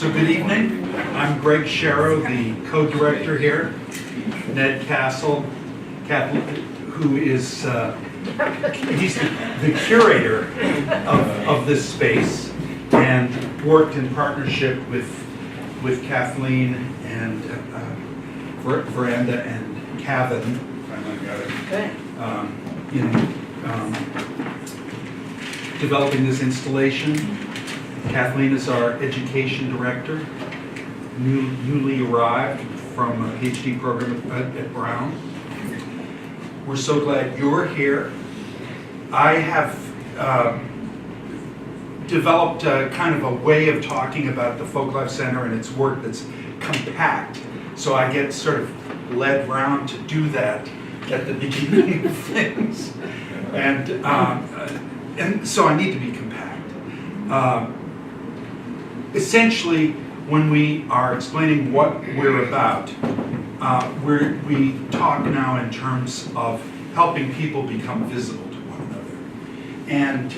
So good evening. I'm Greg Sharrow, the co-director here. Ned Castle, who is he's the curator of this space, and worked in partnership with Kathleen and Veranda and Kevin. Finally got it. In developing this installation. Kathleen is our education director, newly arrived from a PhD program at Brown. We're so glad you're here. I have developed kind of a way of talking about the Folklife Center and its work that's compact. So I get sort of led round to do that at the beginning of things. And so I need to be compact. Essentially, when we are explaining what we're about, we talk now in terms of helping people become visible to one another. And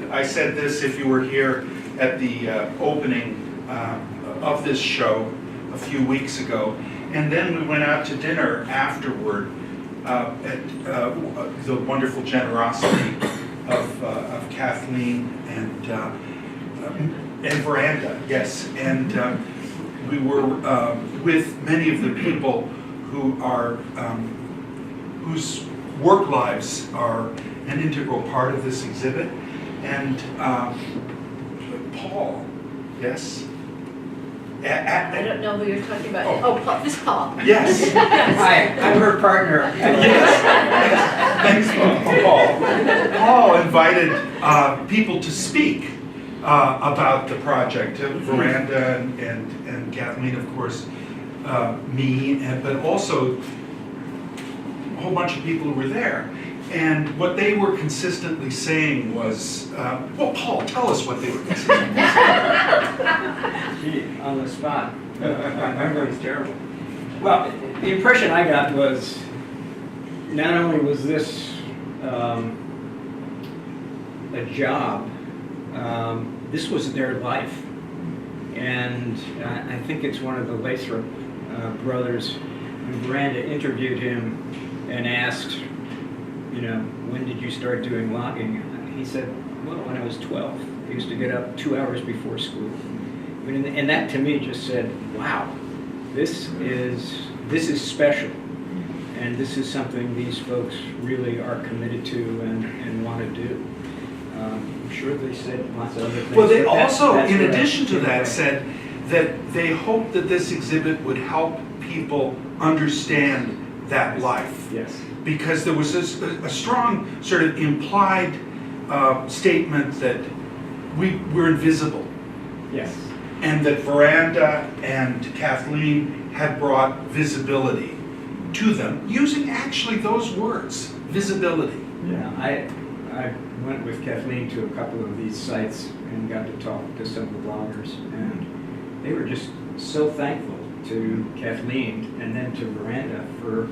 I said this if you were here at the opening of this show a few weeks ago. And then we went out to dinner afterward at the wonderful generosity of Kathleen and Veranda, yes. And we were with many of the people who are whose work lives are an integral part of this exhibit. And Paul, yes? I don't know who you're talking about. Oh, Paul, this Paul. Yes. Hi, I'm her partner. Yes. Thanks, Paul. Paul invited people to speak about the project. Veranda and Kathleen, of course, me, but also a whole bunch of people who were there. And what they were consistently saying was, well, Paul, tell us what they were consistently saying. Gee, on the spot. My memory's terrible. Well, the impression I got was not only was this a job, this was their life. And I think it's one of the Lathrop brothers, when Veranda interviewed him and asked, you know, when did you start doing logging? He said, well, when I was 12. I used to get up 2 hours before school. And that to me just said, wow, this is special. And this is something these folks really are committed to and want to do. I'm sure they said lots of other things. Well, they also, that's in what addition to that, right. said that they hoped that this exhibit would help people understand that life. Yes. Because there was a strong sort of implied statement that we're invisible. Yes. And that Veranda and Kathleen had brought visibility to them, using actually those words, visibility. Yeah, I went with Kathleen to a couple of these sites and got to talk to some of the bloggers, and they were just so thankful to Kathleen and then to Veranda for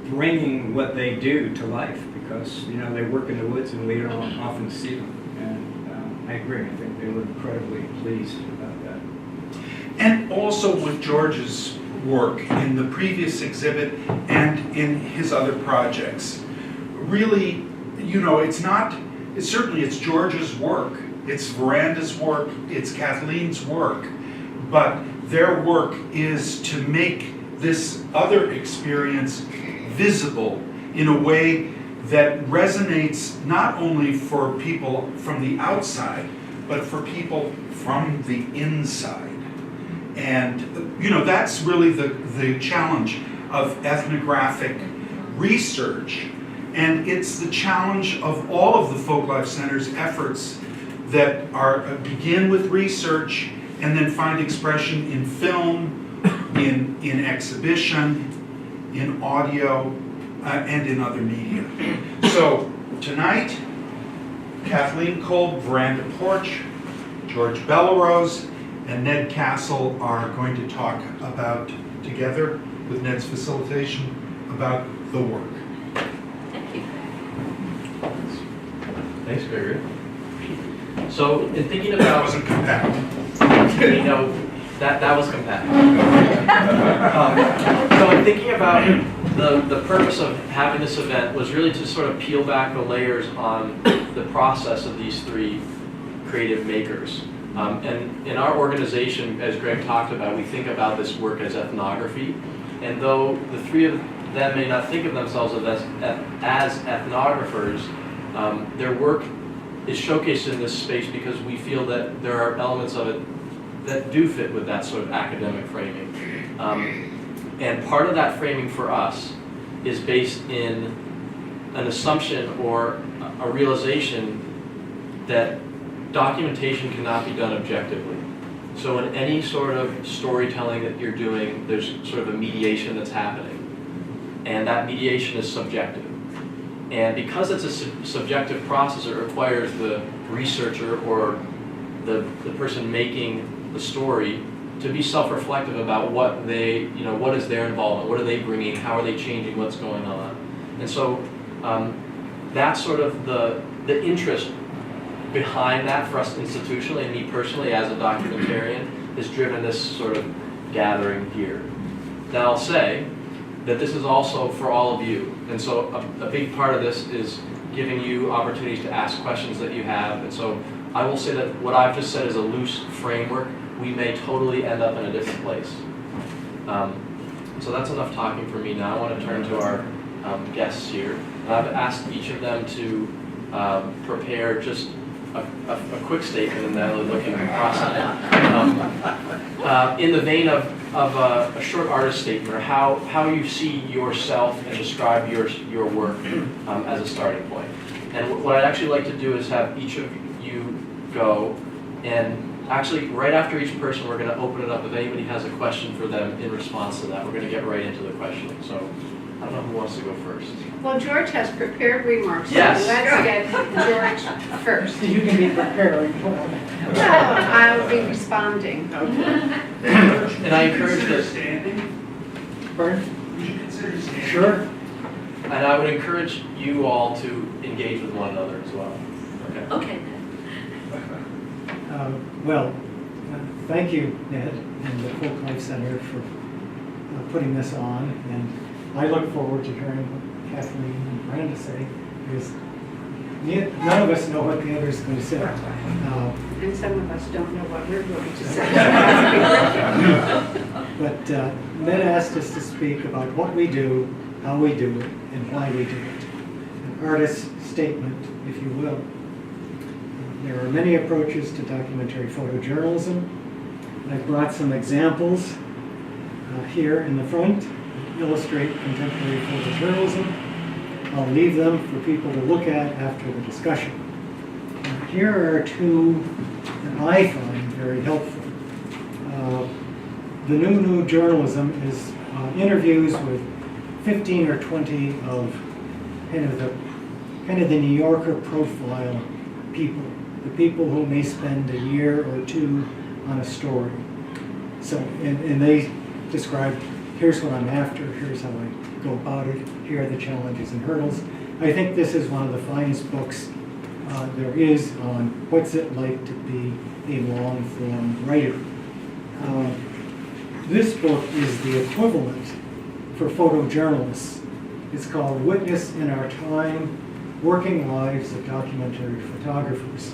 bringing what they do to life, because you know they work in the woods and we don't often see them. And I agree. I think they were incredibly pleased about that. And also with George's work in the previous exhibit and in his other projects. Really, you know, it's George's work, it's Veranda's work, it's Kathleen's work, but their work is to make this other experience visible in a way that resonates not only for people from the outside, but for people from the inside. And, you know, that's really the challenge of ethnographic research. And it's the challenge of all of the Folklife Center's efforts that begin with research and then find expression in film, in exhibition, in audio, and in other media. So tonight, Kathleen Kolb, Veranda Porch, George Bellerose, and Ned Castle are going to talk about, together with Ned's facilitation, about the work. Thank you. Thanks, Gregory. So, in thinking That about wasn't compact. we know that was compatible. So in thinking about the purpose of having this event was really to sort of peel back the layers on the process of these three creative makers. And in our organization, as Greg talked about, we think about this work as ethnography. And though the three of them may not think of themselves as ethnographers, their work is showcased in this space because we feel that there are elements of it that do fit with that sort of academic framing. And part of that framing for us is based in an assumption or a realization that documentation cannot be done objectively. So in any sort of storytelling that you're doing, there's sort of a mediation that's happening. And that mediation is subjective. And because it's a subjective process, it requires the researcher or the person making the story to be self-reflective about what they, what is their involvement, what are they bringing, how are they changing what's going on. And so that's sort of the interest behind that for us institutionally and me personally as a documentarian has driven this sort of gathering here. Now I'll say that this is also for all of you. And so a big part of this is giving you opportunities to ask questions that you have. And so I will say that what I've just said is a loose framework. We may totally end up in a different place. So that's enough talking for me now. I want to turn to our guests here. And I've asked each of them to prepare just a quick statement and then looking across it. In the vein of a short artist statement, or how you see yourself and describe your work as a starting point. And what I'd actually like to do is have each of you go, and actually right after each person we're going to open it up if anybody has a question for them in response to that. We're going to get right into the questioning. So I don't know who wants to go first. Well, George has prepared remarks. Yes. So let's get George first. You can be preparing. No, I'll be responding. And I encourage this. Pardon? Would you consider standing? Sure. And I would encourage you all to engage with one another as well. Okay. Okay. Thank you, Ned, and the Folklife Center for putting this on. And I look forward to hearing what Kathleen and Brenda say, because none of us know what the other is going to say. And some of us don't know what we're going to say. But Ned asked us to speak about what we do, how we do it, and why we do it. An artist's statement, if you will. There are many approaches to documentary photojournalism. I've brought some examples here in the front that illustrate contemporary photojournalism. I'll leave them for people to look at after the discussion. Here are two that I find very helpful. The new journalism is interviews with 15 or 20 of kind of the New Yorker profile people. The people who may spend a year or two on a story. So, and they describe, here's what I'm after, here's how I go about it, here are the challenges and hurdles. I think this is one of the finest books there is on what's it like to be a long-form writer. This book is the equivalent for photojournalists. It's called Witness in Our Time, Working Lives of Documentary Photographers.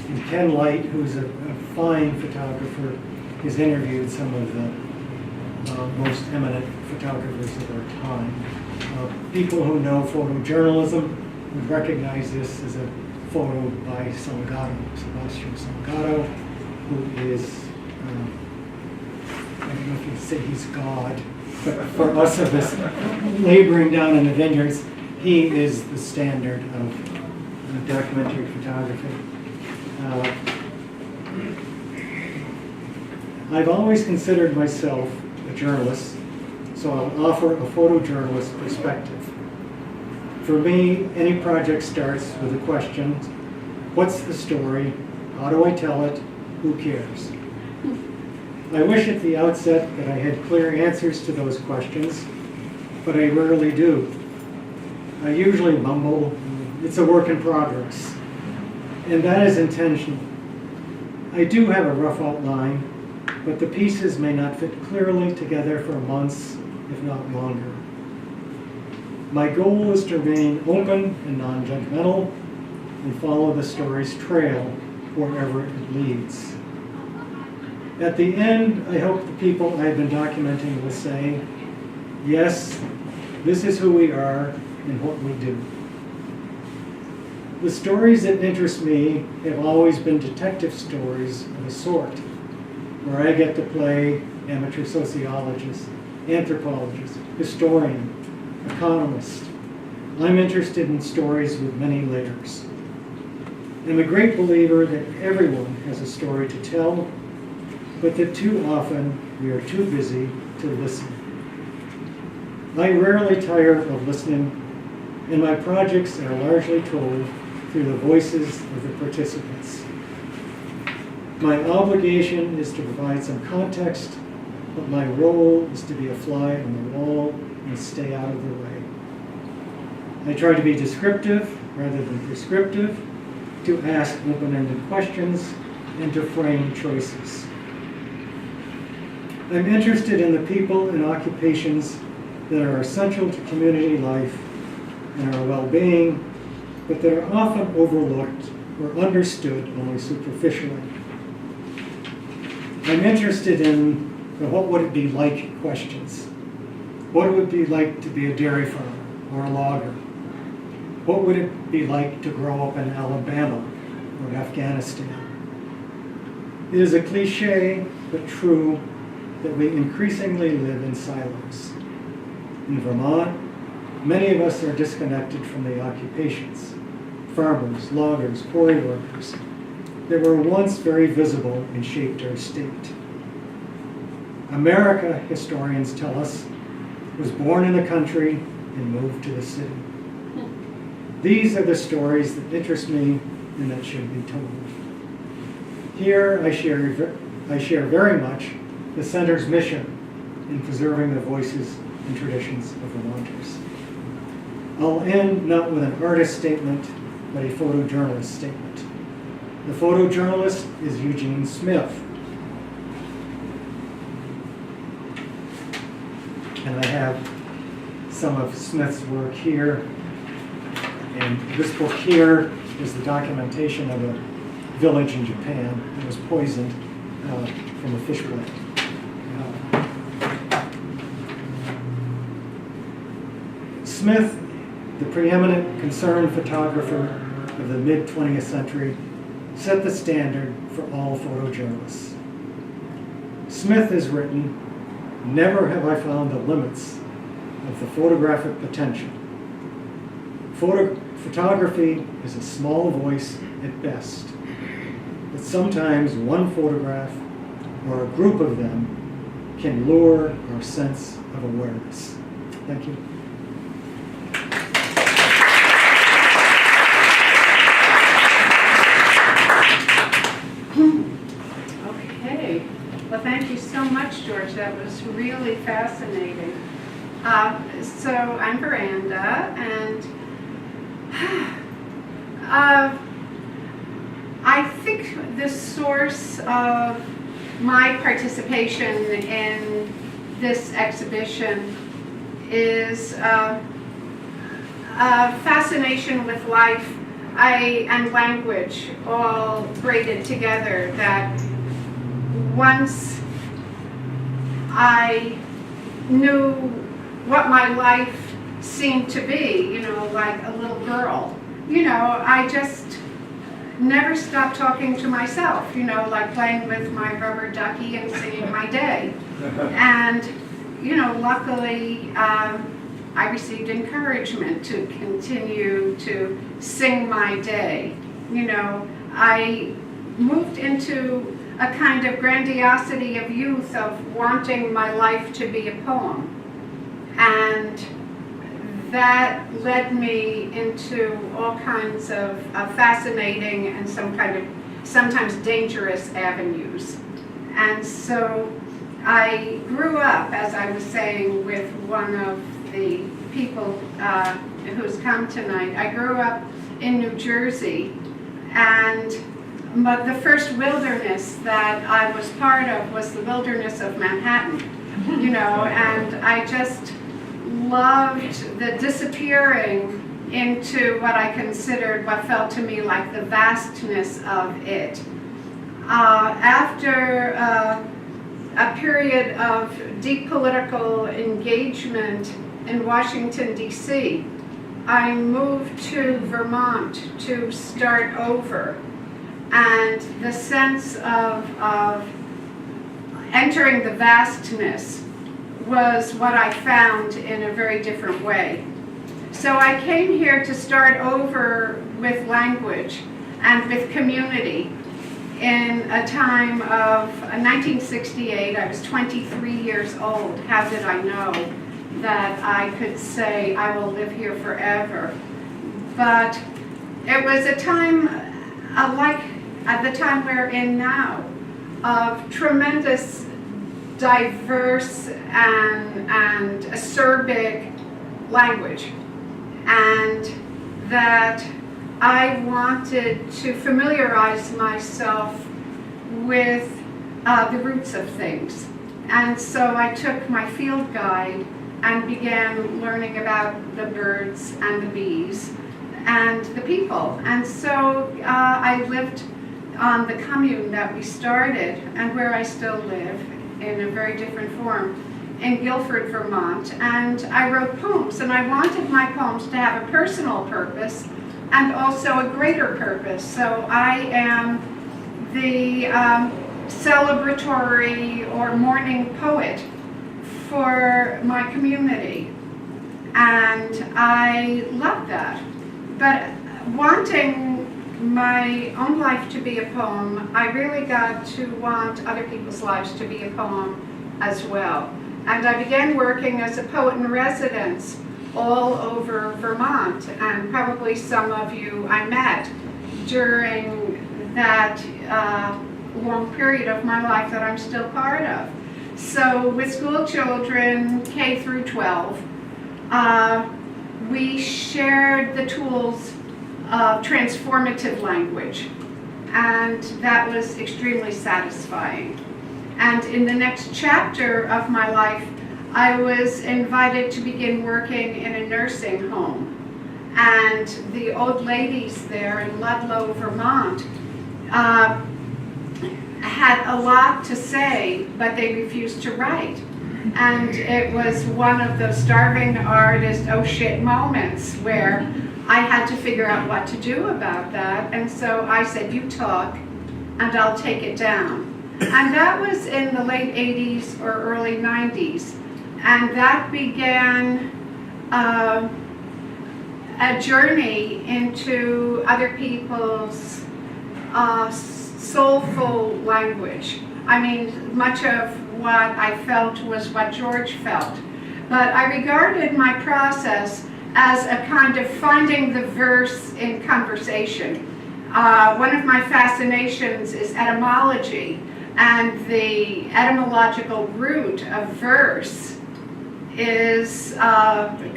And Ken Light, who's a fine photographer, has interviewed some of the most eminent photographers of our time. People who know photojournalism would recognize this as a photo by Sebastian Salgado, who is, I don't know if you'd say he's God, but for us of us laboring down in the vineyards, he is the standard of documentary photography. I've always considered myself a journalist, so I'll offer a photojournalist perspective. For me, any project starts with a question: what's the story? How do I tell it? Who cares? I wish at the outset that I had clear answers to those questions, but I rarely do. I usually mumble, it's a work in progress. And that is intentional. I do have a rough outline, but the pieces may not fit clearly together for months, if not longer. My goal is to remain open and non-judgmental and follow the story's trail wherever it leads. At the end, I hope the people I've been documenting will say, yes, this is who we are and what we do. The stories that interest me have always been detective stories of a sort, where I get to play amateur sociologist, anthropologist, historian, economist. I'm interested in stories with many layers. I'm a great believer that everyone has a story to tell, but that too often we are too busy to listen. I rarely tire of listening, and my projects are largely told through the voices of the participants. My obligation is to provide some context, but my role is to be a fly on the wall and stay out of the way. I try to be descriptive rather than prescriptive, to ask open-ended questions, and to frame choices. I'm interested in the people and occupations that are essential to community life and our well-being, but that are often overlooked or understood only superficially. I'm interested in the what would it be like questions. What would it be like to be a dairy farmer or a logger? What would it be like to grow up in Alabama or Afghanistan? It is a cliche, but true, that we increasingly live in silos. In Vermont, many of us are disconnected from the occupations, farmers, loggers, quarry workers, that were once very visible and shaped our state. America, historians tell us, was born in the country and moved to the city. These are the stories that interest me and that should be told. Here I share very much the Center's mission in preserving the voices and traditions of Vermonters. I'll end not with an artist statement, but a photojournalist statement. The photojournalist is Eugene Smith. And I have some of Smith's work here. And this book here is the documentation of a village in Japan that was poisoned from a fish blade. Smith, the preeminent concerned photographer of the mid-20th century, set the standard for all photojournalists. Smith has written, "Never have I found the limits of the photographic potential. Photography is a small voice at best, but sometimes one photograph or a group of them can lure our sense of awareness." Thank you. Okay. Well, thank you so much, George. That was really fascinating. So I'm Miranda, and I think the source of my participation in this exhibition is a fascination with life and language all braided together, that once I knew what my life seemed to be, like a little girl, I just never stopped talking to myself, like playing with my rubber ducky and singing my day. And, luckily, I received encouragement to continue to sing my day. I moved into a kind of grandiosity of youth of wanting my life to be a poem. And that led me into all kinds of fascinating and sometimes dangerous avenues. And so I grew up, as I was saying, with one of the people who's come tonight. I grew up in New Jersey, and but the first wilderness that I was part of was the wilderness of Manhattan, you know, and I just loved the disappearing into what I considered what felt to me like the vastness of it. After a period of deep political engagement in Washington, D.C., I moved to Vermont to start over. And the sense of entering the vastness was what I found in a very different way. So I came here to start over with language and with community in a time of 1968. I was 23 years old. How did I know that I could say I will live here forever? But it was a time like at the time we're in now, of tremendous, diverse and acerbic language, and that I wanted to familiarize myself with the roots of things. And so I took my field guide and began learning about the birds and the bees and the people. And so I lived on the commune that we started, and where I still live in a very different form, in Guilford, Vermont. And I wrote poems, and I wanted my poems to have a personal purpose and also a greater purpose. So I am the celebratory or mourning poet for my community. And I love that. But wanting my own life to be a poem, I really got to want other people's lives to be a poem as well. And I began working as a poet in residence all over Vermont, and probably some of you I met during that long period of my life that I'm still part of. So with school children, K through 12, we shared the tools of transformative language, and that was extremely satisfying. And in the next chapter of my life, I was invited to begin working in a nursing home. And the old ladies there in Ludlow, Vermont, had a lot to say, but they refused to write. And it was one of those starving artist, oh shit moments where I had to figure out what to do about that. And so I said, you talk and I'll take it down. And that was in the late 80s or early 90s. And that began a journey into other people's soulful language. I mean, much of what I felt was what George felt. But I regarded my process as a kind of finding the verse in conversation. One of my fascinations is etymology, and the etymological root of verse is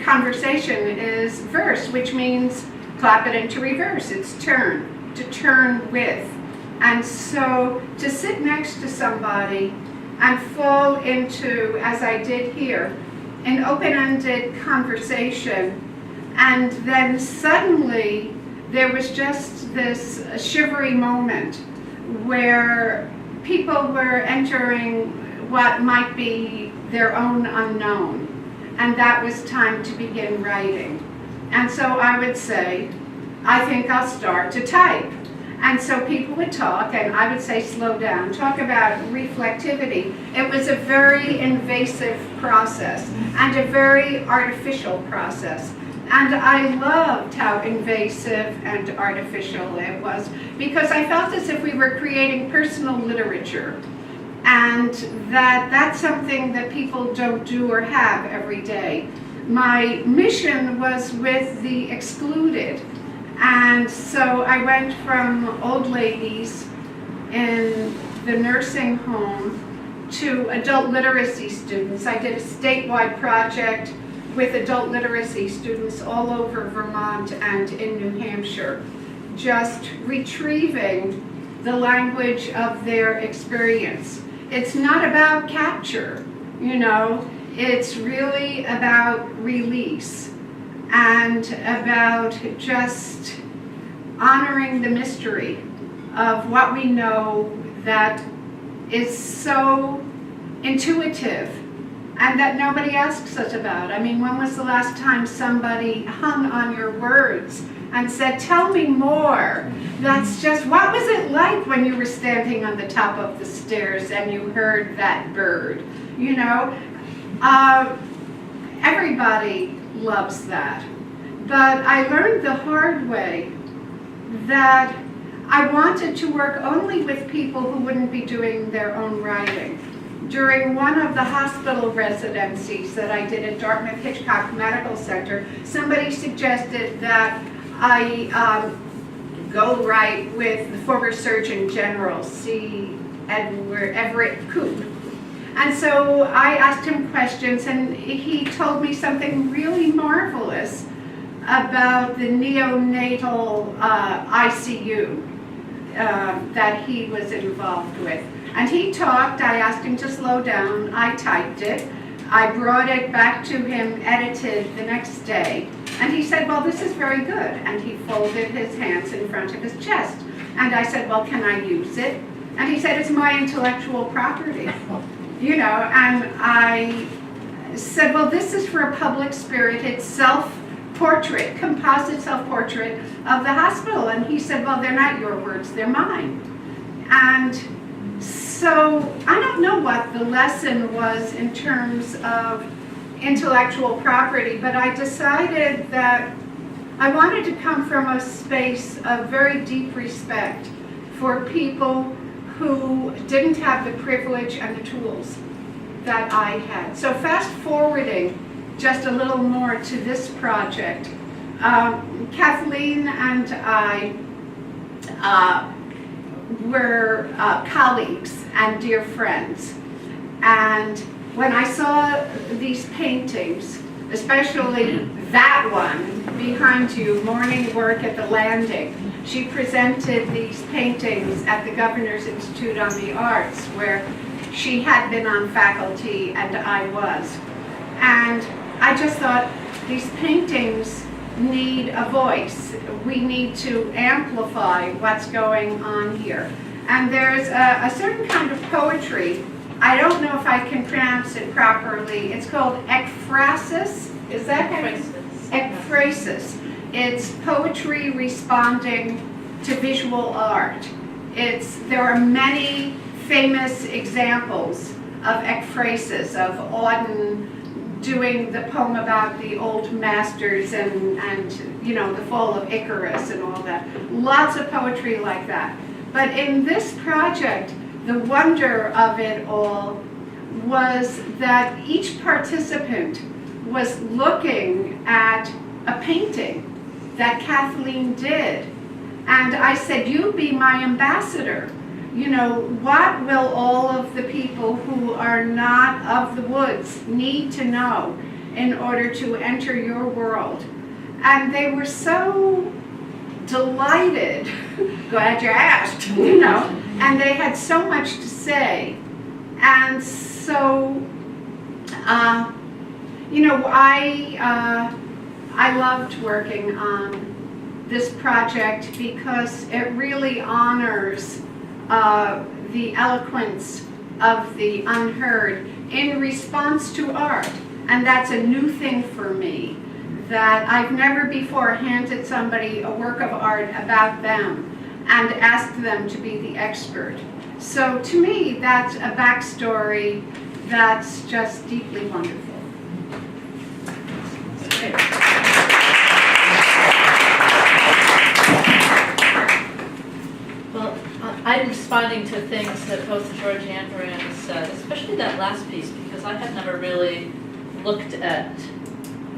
conversation is verse, which means clap it into reverse. It's turn, to turn with. And so to sit next to somebody and fall into, as I did here, an open-ended conversation, and then suddenly there was just this shivery moment where people were entering what might be their own unknown, and that was time to begin writing. And so I would say, I think I'll start to type. And so people would talk, and I would say, slow down, talk about reflectivity. It was a very invasive process and a very artificial process. And I loved how invasive and artificial it was, because I felt as if we were creating personal literature, and that's something that people don't do or have every day. My mission was with the excluded. And so I went from old ladies in the nursing home to adult literacy students. I did a statewide project with adult literacy students all over Vermont and in New Hampshire, just retrieving the language of their experience. It's not about capture, you know, it's really about release and about just honoring the mystery of what we know that is so intuitive and that nobody asks us about. I mean, when was the last time somebody hung on your words and said, tell me more? That's just, what was it like when you were standing on the top of the stairs and you heard that bird? You know, everybody loves that. But I learned the hard way that I wanted to work only with people who wouldn't be doing their own writing. During one of the hospital residencies that I did at Dartmouth Hitchcock Medical Center, somebody suggested that I go write with the former Surgeon General, C. Everett Koop. And so I asked him questions, and he told me something really marvelous about the neonatal ICU that he was involved with. And he talked, I asked him to slow down, I typed it, I brought it back to him, edited the next day, and he said, well, this is very good. And he folded his hands in front of his chest. And I said, well, can I use it? And he said, it's my intellectual property. You know, and I said, well, this is for a public-spirited self-portrait, composite self-portrait of the hospital. And he said, well, they're not your words, they're mine. And so I don't know what the lesson was in terms of intellectual property, but I decided that I wanted to come from a space of very deep respect for people who didn't have the privilege and the tools that I had. So fast forwarding just a little more to this project, Kathleen and I were colleagues and dear friends. And when I saw these paintings, especially that one behind you, Morning Work at the Landing, she presented these paintings at the Governor's Institute on the Arts, where she had been on faculty and I was. And I just thought, these paintings need a voice. We need to amplify what's going on here. And there's a certain kind of poetry, I don't know if I can pronounce it properly, it's called ekphrasis. Is that ekphrasis? It's poetry responding to visual art. There are many famous examples of ekphrasis, of Auden doing the poem about the old masters and you know, the fall of Icarus and all that. Lots of poetry like that. But in this project, the wonder of it all was that each participant was looking at a painting that Kathleen did. And I said, you be my ambassador. You know, what will all of the people who are not of the woods need to know in order to enter your world? And they were so delighted, glad you asked, you know, and they had so much to say. And so, you know, I loved working on this project because it really honors the eloquence of the unheard in response to art. And that's a new thing for me, that I've never before handed somebody a work of art about them and asked them to be the expert. So to me, that's a backstory that's just deeply wonderful. Well, I'm responding to things that both George and Miranda said, especially that last piece, because I had never really looked at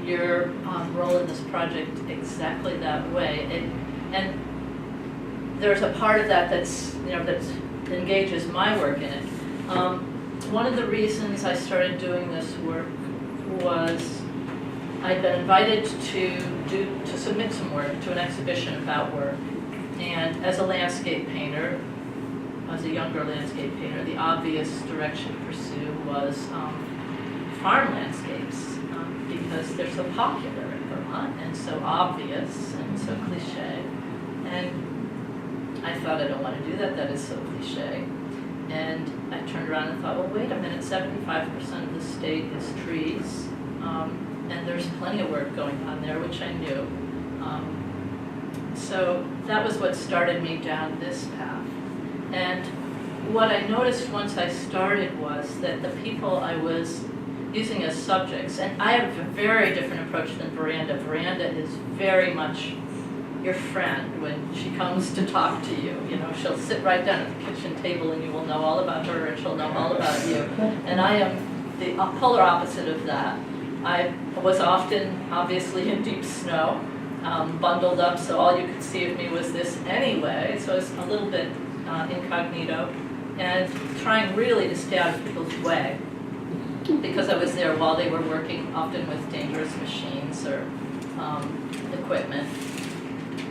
your role in this project exactly that way. And there's a part of that that's, you know, that engages my work in it. One of the reasons I started doing this work was I'd been invited to submit some work to an exhibition about work. And as a landscape painter, as a younger landscape painter, the obvious direction to pursue was farm landscapes, because they're so popular in Vermont and so obvious and so cliche. And I thought, I don't want to do that, that is so cliche. And I turned around and thought, well, wait a minute, 75% of the state is trees, and there's plenty of work going on there, which I knew. So that was what started me down this path. And what I noticed once I started was that the people I was using as subjects, and I have a very different approach than Veranda. Veranda is very much your friend when she comes to talk to you. You know, she'll sit right down at the kitchen table and you will know all about her and she'll know all about you. And I am the polar opposite of that. I was often, obviously, in deep snow, bundled up, so all you could see of me was this anyway, so I was a little bit incognito, and trying really to stay out of people's way, because I was there while they were working, often with dangerous machines or equipment.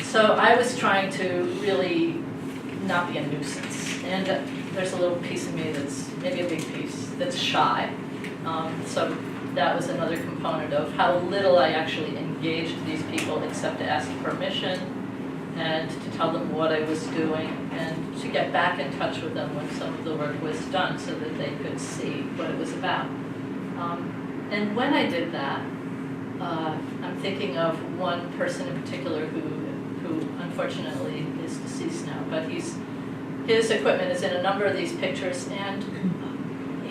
So I was trying to really not be a nuisance, and there's a little piece of me that's, maybe a big piece, that's shy. So that was another component of how little I actually engaged these people except to ask permission and to tell them what I was doing and to get back in touch with them when some of the work was done so that they could see what it was about. And when I did that, I'm thinking of one person in particular who unfortunately is deceased now, but his equipment is in a number of these pictures, and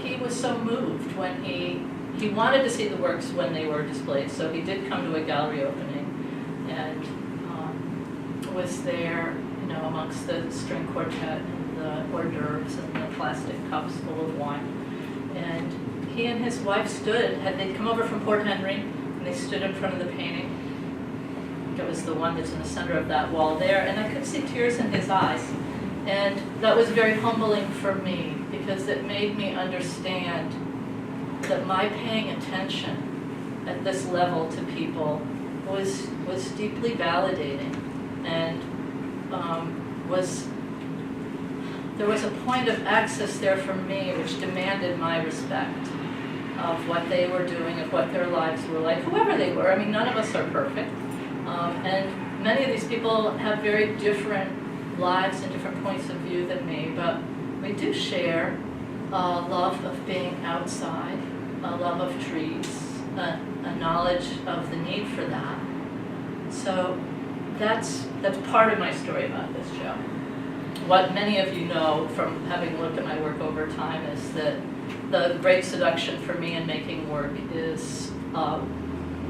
he was so moved when he wanted to see the works when they were displayed, so he did come to a gallery opening and was there, you know, amongst the string quartet and the hors d'oeuvres and the plastic cups full of wine. And he and his wife they'd come over from Port Henry, and they stood in front of the painting. It was the one that's in the center of that wall there, and I could see tears in his eyes. And that was very humbling for me, because it made me understand that my paying attention at this level to people was deeply validating, and there was a point of access there for me which demanded my respect of what they were doing, of what their lives were like, whoever they were. I mean, none of us are perfect, and many of these people have very different lives and different points of view than me, but we do share a love of being outside, a love of trees, a knowledge of the need for that. So that's part of my story about this show. What many of you know from having looked at my work over time is that the great seduction for me in making work is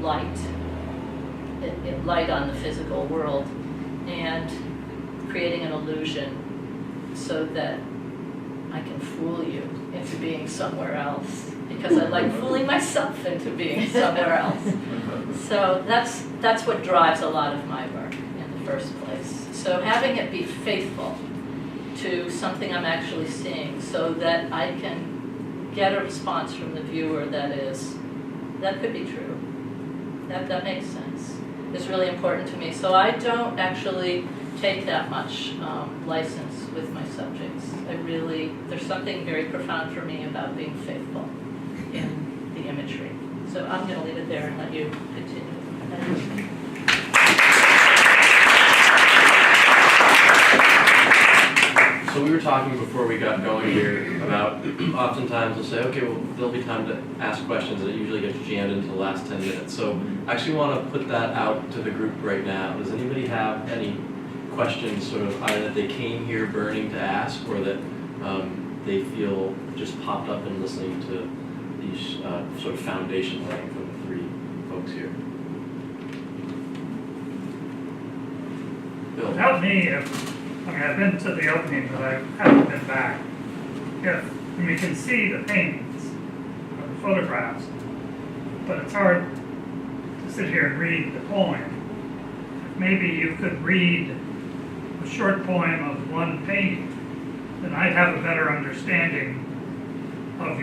light, light on the physical world, and creating an illusion so that I can fool you into being somewhere else, because I like fooling myself into being somewhere else. So that's what drives a lot of my work in the first place. So having it be faithful to something I'm actually seeing, so that I can get a response from the viewer that could be true. That makes sense. It's really important to me. So I don't actually take that much license with my subjects. There's something very profound for me about being faithful in the imagery. So I'm going to leave it there and let you continue. So we were talking before we got going here about, oftentimes we'll say, okay, well, there'll be time to ask questions, and it usually gets jammed into the last 10 minutes. So I actually want to put that out to the group right now. Does anybody have any questions, sort of either that they came here burning to ask, or that they feel just popped up in listening to these sort of foundation laying from the three folks here? Bill? Without me, I've been to the opening, but I haven't been back. And we can see the paintings or the photographs, but it's hard to sit here and read the poem. If maybe you could read a short poem of one painting, then I'd have a better understanding of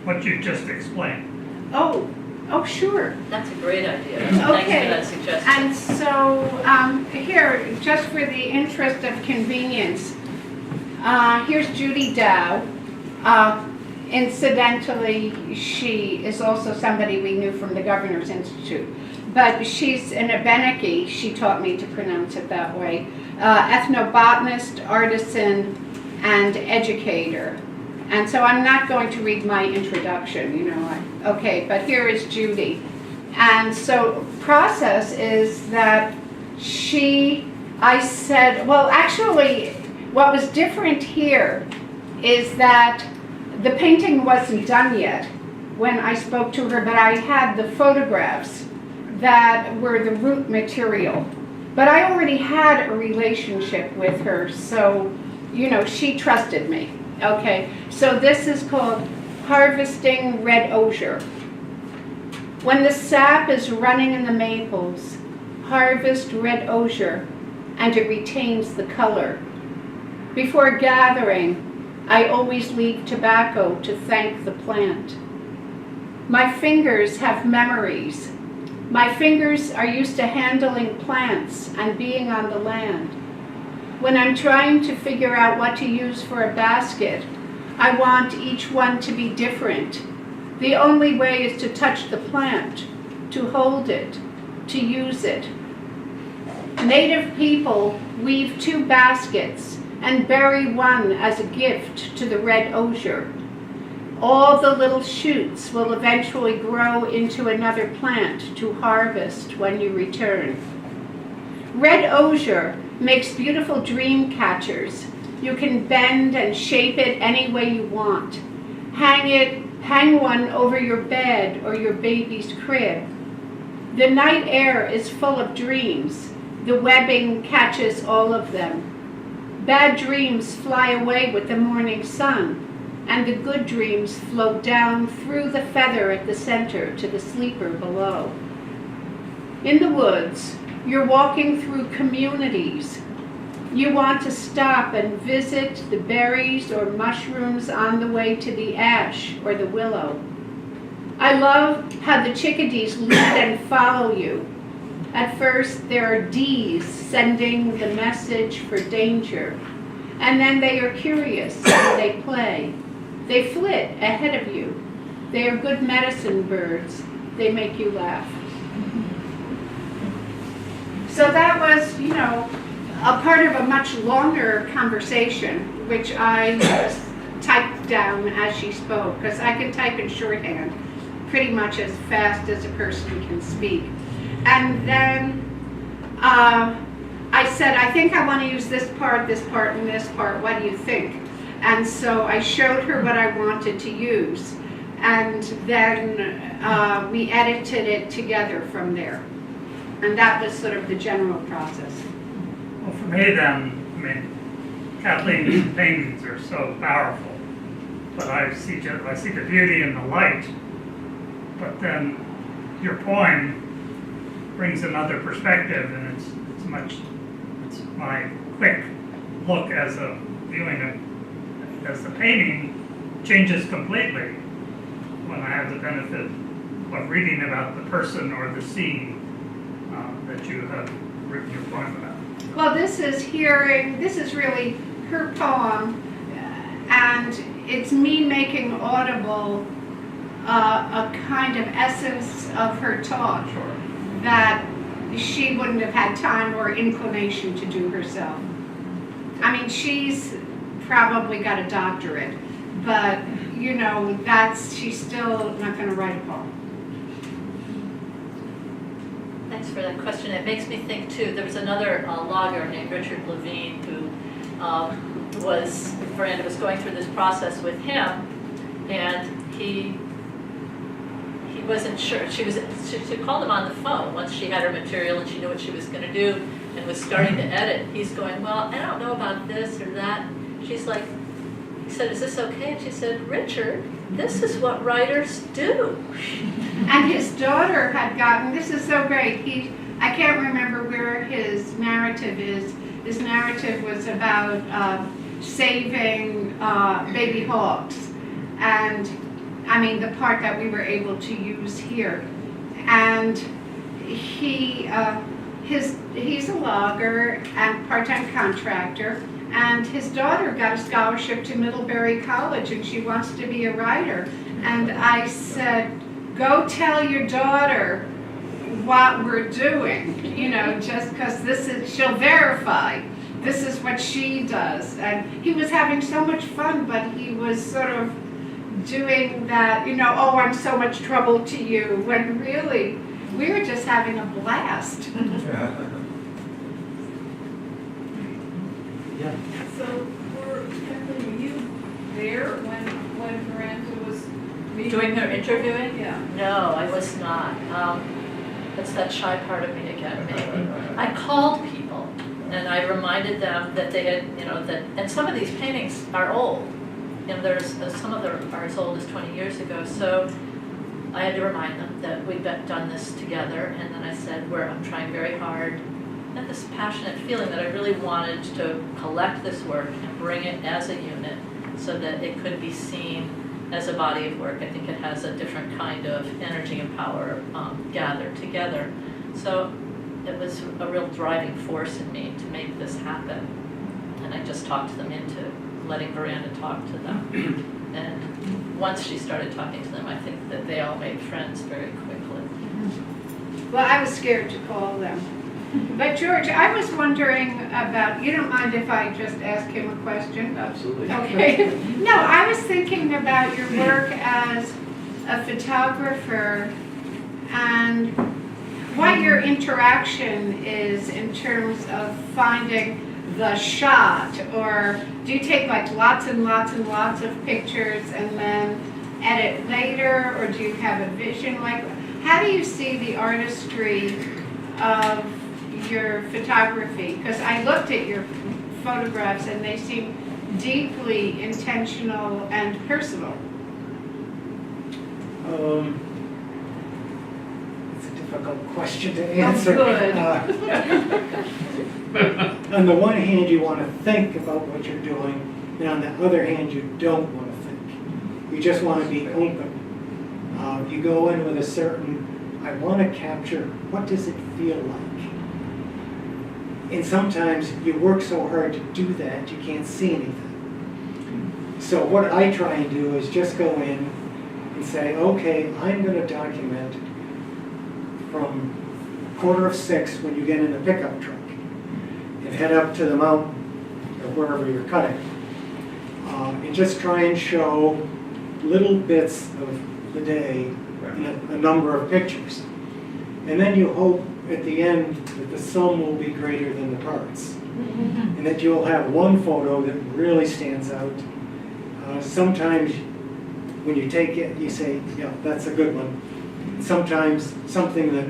what you just explained. Oh, sure. That's a great idea. Okay. Thanks for that suggestion. And so here, just for the interest of convenience, Here's Judy Dow. Incidentally, she is also somebody we knew from the Governor's Institute. But she's an Abenaki, she taught me to pronounce it that way, ethnobotanist, artisan, and educator. And so I'm not going to read my introduction, you know. Okay, but here is Judy. And so process is that I said, well, actually, what was different here is that the painting wasn't done yet when I spoke to her, but I had the photographs that were the root material. But I already had a relationship with her, so, you know, she trusted me. Okay, so this is called Harvesting Red Osier. When the sap is running in the maples, harvest red osier, and it retains the color. Before gathering, I always leave tobacco to thank the plant. My fingers have memories. My fingers are used to handling plants and being on the land. When I'm trying to figure out what to use for a basket, I want each one to be different. The only way is to touch the plant, to hold it, to use it. Native people weave 2 baskets and bury one as a gift to the red osier. All the little shoots will eventually grow into another plant to harvest when you return. Red osier makes beautiful dream catchers. You can bend and shape it any way you want. Hang one over your bed or your baby's crib. The night air is full of dreams. The webbing catches all of them. Bad dreams fly away with the morning sun, and the good dreams float down through the feather at the center to the sleeper below. In the woods, you're walking through communities. You want to stop and visit the berries or mushrooms on the way to the ash or the willow. I love how the chickadees lead and follow you. At first, there are D's sending the message for danger, and then they are curious and they play. They flit ahead of you. They are good medicine birds. They make you laugh. So that was, you know, a part of a much longer conversation, which I just typed down as she spoke, because I can type in shorthand pretty much as fast as a person can speak. And then I said, I think I want to use this part, and this part. What do you think? And so I showed her what I wanted to use. And then we edited it together from there. And that was sort of the general process. Well, for me then, I mean, Kathleen's paintings are so powerful, but I see the beauty in the light. But then your poem brings another perspective, and it's my quick look as a viewing it as the painting changes completely when I have the benefit of reading about the person or the scene that you have written your poem about. Well, this is really her poem, and it's me making audible a kind of essence of her talk that she wouldn't have had time or inclination to do herself. I mean, she's probably got a doctorate, but, you know, she's still not going to write a poem. Thanks for that question. It makes me think, too, there was another logger named Richard Levine who Miranda was going through this process with him, and he wasn't sure. She called him on the phone once she had her material and she knew what she was going to do and was starting to edit. He's going, well, I don't know about this or that. She's like, he said, is this okay? And she said, Richard, this is what writers do. And his daughter had gotten, this is so great, I can't remember where his narrative is. His narrative was about saving baby hogs. And I mean, the part that we were able to use here. And he's a logger and part-time contractor, and his daughter got a scholarship to Middlebury College, and she wants to be a writer. And I said, go tell your daughter what we're doing, you know, just because she'll verify. This is what she does. And he was having so much fun, but he was sort of doing that, you know, oh, I'm so much trouble to you, when really, we were just having a blast. Yeah. So, Kathleen, were you there when Miranda was meeting? Doing her interviewing? Yeah. No, I was not. It's that shy part of me again, maybe. I called people and I reminded them that they had, you know, and some of these paintings are old. You know, some of them are as old as 20 years ago. So I had to remind them that we'd done this together. And then I said, I'm trying very hard. And this passionate feeling that I really wanted to collect this work and bring it as a unit so that it could be seen as a body of work. I think it has a different kind of energy and power gathered together. So it was a real driving force in me to make this happen. And I just talked them into letting Miranda talk to them. And once she started talking to them, I think that they all made friends very quickly. Well, I was scared to call them. But George, I was wondering about, you don't mind if I just ask him a question? Absolutely. Okay. No, I was thinking about your work as a photographer and what your interaction is in terms of finding the shot, or do you take like lots and lots and lots of pictures and then edit later, or do you have a vision? Like, how do you see the artistry of your photography? Because I looked at your photographs and they seem deeply intentional and personal. It's a difficult question to answer. good. On the one hand, you want to think about what you're doing, and on the other hand, you don't want to think. You just want to be open. You go in with a certain, I want to capture, what does it feel like? And sometimes you work so hard to do that, you can't see anything. So what I try and do is just go in and say, okay, I'm going to document from 5:45 when you get in the pickup truck and head up to the mountain or wherever you're cutting. And just try and show little bits of the day in a number of pictures. And then you hope at the end that the sum will be greater than the parts. And that you'll have one photo that really stands out. Sometimes when you take it, you say, yeah, that's a good one. Sometimes something that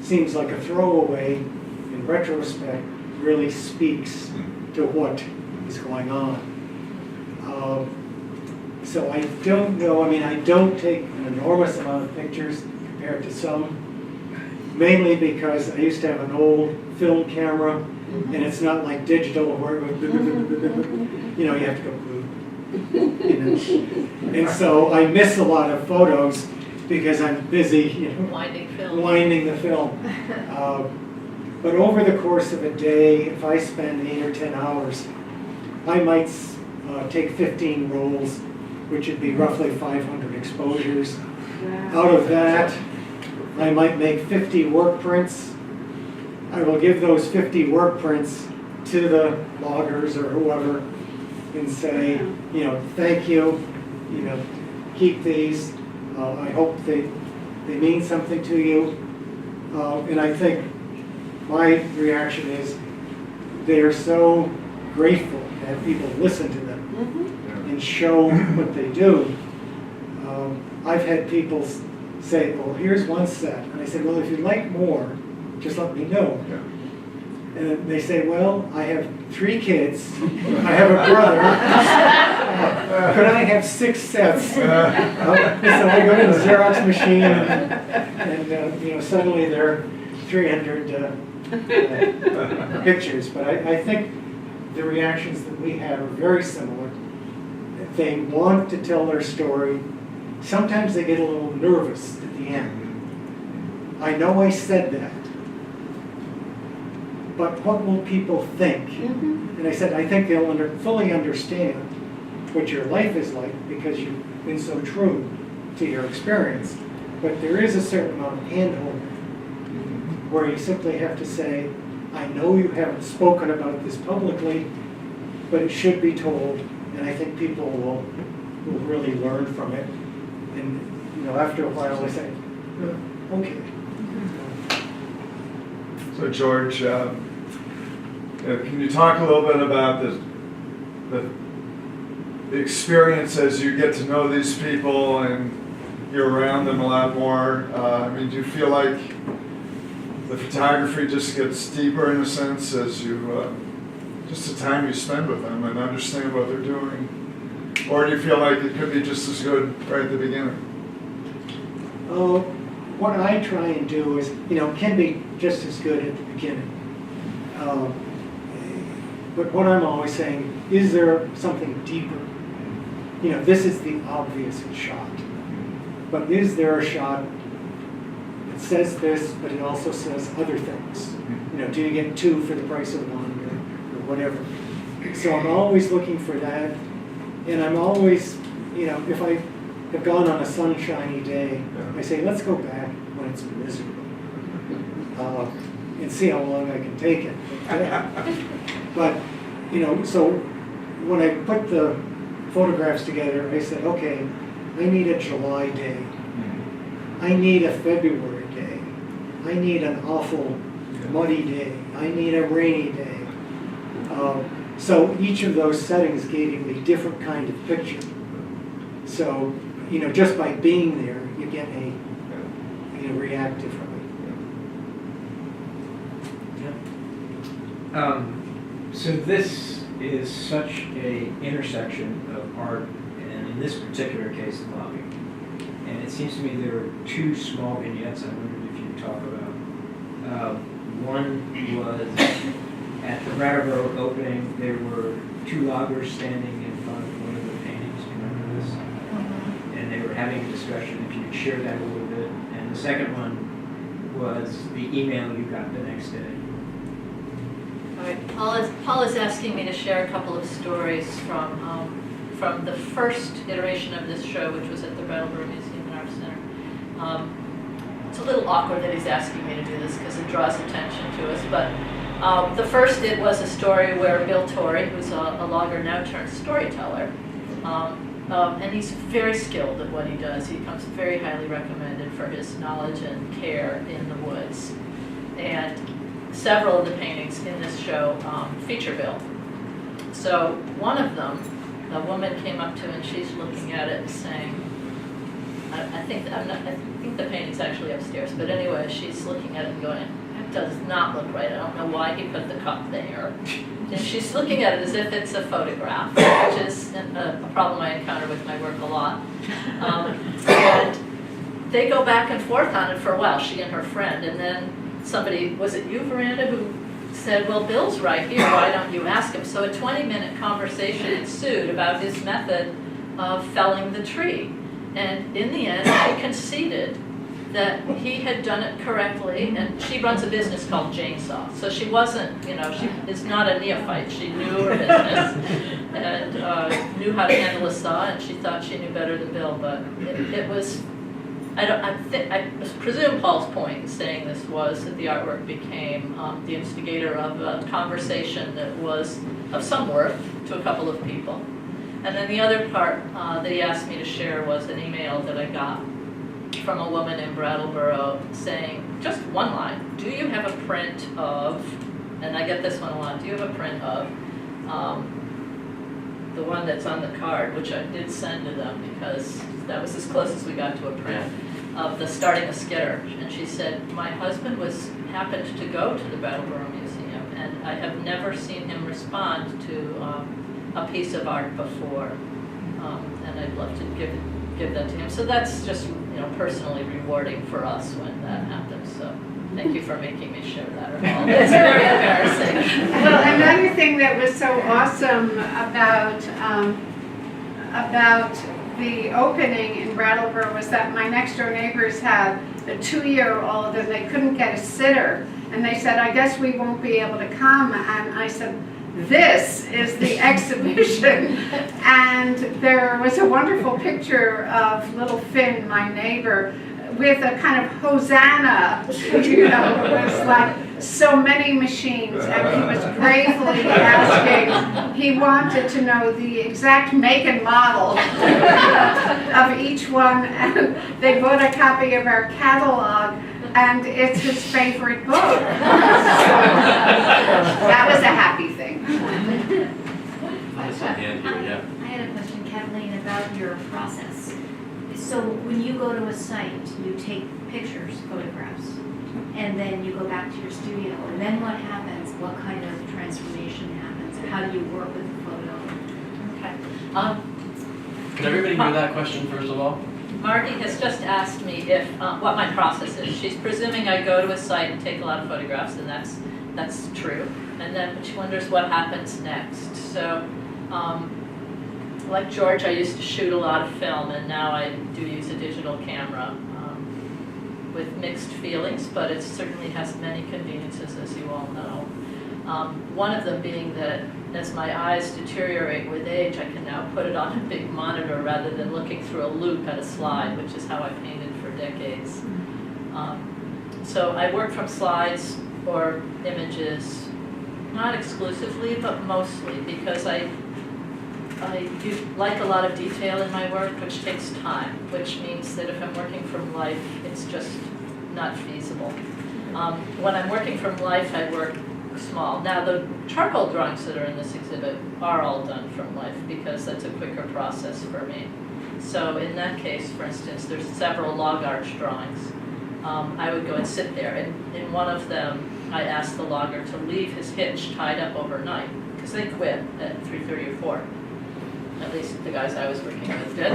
seems like a throwaway in retrospect really speaks to what is going on. So I don't know, I mean, I don't take an enormous amount of pictures compared to some, mainly because I used to have an old film camera, and it's not like digital where it goes, you know, you have to go, you know. And so I miss a lot of photos because I'm busy, you know, winding the film. But over the course of a day, if I spend 8 or 10 hours, I might take 15 rolls, which would be roughly 500 exposures. Out of that, I might make 50 work prints. I will give those 50 work prints to the loggers or whoever and say, you know, thank you, you know, keep these. I hope they mean something to you. And I think my reaction is they are so grateful to have people listen to them and show what they do. I've had people say, well, here's one set. And I said, well, if you'd like more, just let me know. And they say, well, I have 3 kids. I have a brother. Could I have 6 sets? So I go to the Xerox machine and you know, suddenly there are 300 pictures. But I think the reactions that we have are very similar. They want to tell their story. Sometimes they get a little nervous at the end. I know I said that, but what will people think? Mhm. And I said, I think they'll fully understand what your life is like because you've been so true to your experience. But there is a certain amount of hand-holding where you simply have to say, I know you haven't spoken about this publicly, but it should be told, and I think people will really learn from it. And, after a while, they say, okay. So George, can you talk a little bit about the experience as you get to know these people and you're around them a lot more? Do you feel like the photography just gets deeper in a sense as you, just the time you spend with them and understand what they're doing? Or do you feel like it could be just as good right at the beginning? What I try and do is, can be just as good at the beginning. But what I'm always saying, is there something deeper? This is the obvious shot. But is there a shot that says this, but it also says other things? Do you get two for the price of one or whatever? So I'm always looking for that. And I'm always, if I have gone on a sunshiny day, I say, let's go back when it's miserable and see how long I can take it. But, so when I put the photographs together, I said, okay, I need a July day. I need a February day. I need an awful muddy day. I need a rainy day. So each of those settings gave you a different kind of picture. So, just by being there, you get react differently. So this is such a intersection of art and, in this particular case, logging. And it seems to me there are two small vignettes I wondered if you'd talk about. One was at the Brattleboro opening, there were two loggers standing in front of one of the paintings. Do you remember this? And they were having a discussion, if you could share that a little bit. And the second one was the email you got the next day. All right, Paul is asking me to share a couple of stories from the first iteration of this show, which was at the Brattleboro Museum and Arts Center. It's a little awkward that he's asking me to do this because it draws attention to us, but the first, it was a story where Bill Torrey, who's a logger now turned storyteller, and he's very skilled at what he does. He comes very highly recommended for his knowledge and care in the woods. And several of the paintings in this show feature Bill. So one of them, a woman came up to and she's looking at it and saying, I think the painting's actually upstairs, but anyway, she's looking at it and going, that does not look right. I don't know why he put the cup there. And she's looking at it as if it's a photograph, which is a problem I encounter with my work a lot. And they go back and forth on it for a while, she and her friend, and then somebody, was it you, Veranda, who said, well, Bill's right here, why don't you ask him? So a 20-minute conversation ensued about his method of felling the tree. And in the end, she conceded that he had done it correctly, and she runs a business called Chainsaw. So she wasn't, she is not a neophyte. She knew her business and knew how to handle a saw, and she thought she knew better than Bill, but it was, I presume Paul's point in saying this was that the artwork became the instigator of a conversation that was of some worth to a couple of people. And then the other part that he asked me to share was an email that I got from a woman in Brattleboro saying, just one line, do you have a print of, and I get this one a lot, do you have a print of the one that's on the card, which I did send to them because that was as close as we got to a print, of the starting a skitter. And she said, my husband happened to go to the Brattleboro Museum, and I have never seen him respond to a piece of art before, and I'd love to give that to him. So that's just personally rewarding for us when that happens. So thank you for making me share that. It's very embarrassing. Well, another thing that was so awesome about the opening in Brattleboro was that my next door neighbors had a 2-year-old and they couldn't get a sitter. And they said, I guess we won't be able to come. And I said, this is the exhibition. And there was a wonderful picture of little Finn, my neighbor, with a kind of hosanna, you know, it was like so many machines, and he was gravely asking, he wanted to know the exact make and model of each one, and they bought a copy of our catalog, and it's his favorite book. So, that was a happy thing. Nice hand here, yeah. I had a question, Kathleen, about your process. So when you go to a site, you take pictures, photographs, and then you go back to your studio, and then what happens? What kind of transformation happens? How do you work with the photo? Okay. Can everybody hear that question first of all? Marty has just asked me if, what my process is. She's presuming I go to a site and take a lot of photographs, and that's true. And then but she wonders what happens next. So, like George, I used to shoot a lot of film, and now I do use a digital camera with mixed feelings, but it certainly has many conveniences, as you all know. One of them being that as my eyes deteriorate with age, I can now put it on a big monitor rather than looking through a loop at a slide, which is how I painted for decades. So I work from slides or images, not exclusively, but mostly, because I do like a lot of detail in my work, which takes time, which means that if I'm working from life, it's just not feasible. When I'm working from life, I work small. Now, the charcoal drawings that are in this exhibit are all done from life because that's a quicker process for me. So in that case, for instance, there's several log arch drawings. I would go and sit there, and in one of them, I asked the logger to leave his hitch tied up overnight because they quit at 3:30 or 4. At least the guys I was working with did.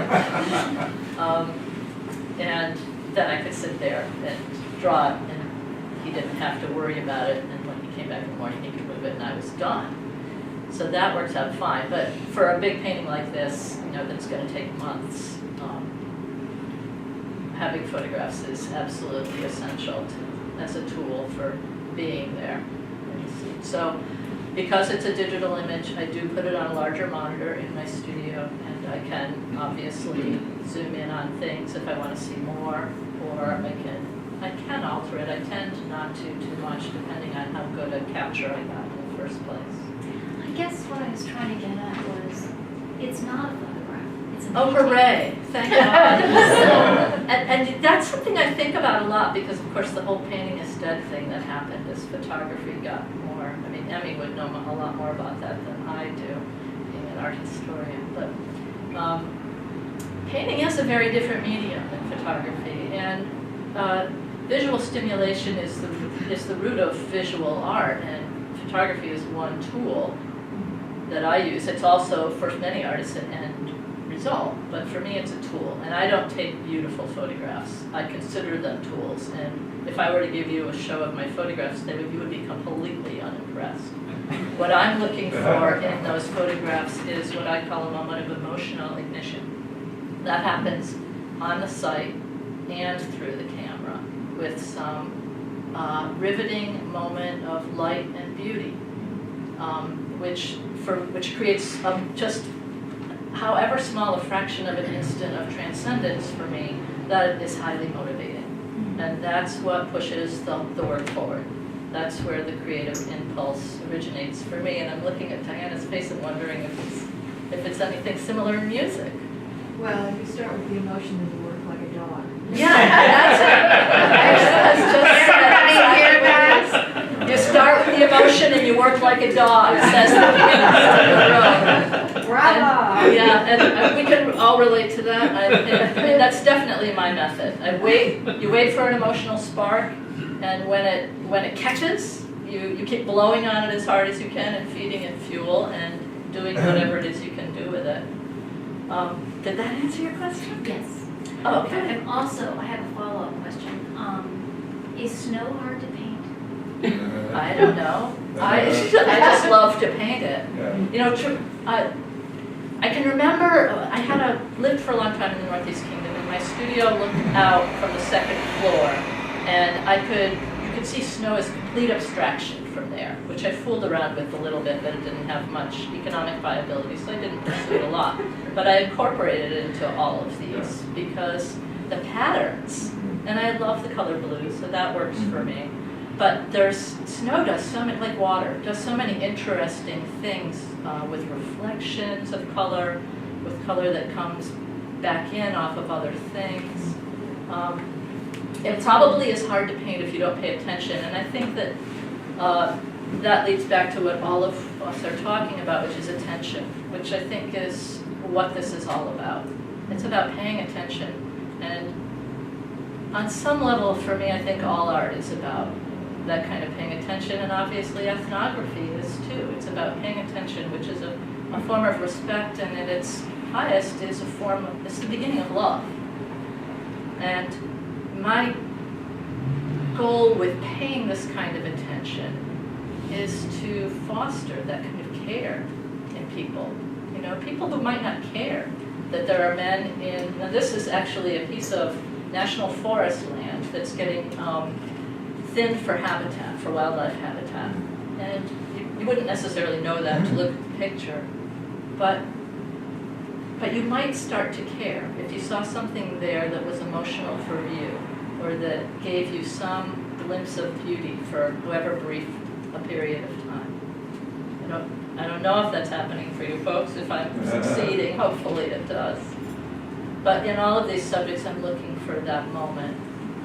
And then I could sit there and draw it, and he didn't have to worry about it. And when he came back in the morning, he could move it, and I was done. So that works out fine. But for a big painting like this, you know, that's going to take months, having photographs is absolutely essential as a tool for being there. So, because it's a digital image, I do put it on a larger monitor in my studio, and I can obviously zoom in on things if I want to see more, or I can alter it. I tend not to too much, depending on how good a capture I got in the first place. I guess what I was trying to get at was, it's not a photograph. It's an Oh, painting. hooray! Thank God. And that's something I think about a lot, because of course the whole painting is dead thing that happened as photography got more. I mean, Emmy would know a lot more about that than I do, being an art historian. But painting is a very different medium than photography, and visual stimulation is the root of visual art, and photography is one tool that I use. It's also, for many artists, an end result, but for me it's a tool, and I don't take beautiful photographs. I consider them tools, and if I were to give you a show of my photographs, you would be completely unimpressed. What I'm looking for in those photographs is what I call a moment of emotional ignition. That happens on the site and through the camera with some riveting moment of light and beauty, which creates just however small a fraction of an instant of transcendence for me, that is highly motivating. And that's what pushes the work forward. That's where the creative impulse originates for me. And I'm looking at Diana's face and wondering if it's anything similar in music. Well, if you start with the emotion, then you work like a dog. Yeah, that's Everybody hear that? it. You start with the emotion and you work like a dog, says the pianist in the room. Bravo! Yeah, and we can all relate to that. I mean, that's definitely my method. You wait for an emotional spark, and when it catches, you keep blowing on it as hard as you can and feeding it fuel and doing whatever it is you can do with it. Did that answer your question? Yes. Oh, okay. And also, I have a follow-up question. Is snow hard to paint? I don't know. I just love to paint it. Yeah. You know, I can remember I lived for a long time in the Northeast Kingdom, and my studio looked out from the second floor, and you could see snow as complete abstraction from there, which I fooled around with a little bit, but it didn't have much economic viability, so I didn't pursue it a lot. But I incorporated it into all of these because the patterns, and I love the color blue, so that works for me. But snow does so many, like water, does so many interesting things with reflections of color, with color that comes back in off of other things. It probably is hard to paint if you don't pay attention, and I think that that leads back to what all of us are talking about, which is attention, which I think is what this is all about. It's about paying attention, and on some level, for me, I think all art is about that kind of paying attention, and obviously ethnography is too. It's about paying attention, which is a form of respect, and at its highest is it's the beginning of love. And my goal with paying this kind of attention is to foster that kind of care in people. You know, people who might not care that there are men in, now this is actually a piece of national forest land that's getting thinned for habitat, for wildlife habitat. And you wouldn't necessarily know that to look at the picture, but you might start to care if you saw something there that was emotional for you, or that gave you some glimpse of beauty for however brief a period of time. I don't know if that's happening for you folks, if I'm succeeding, hopefully it does. But in all of these subjects, I'm looking for that moment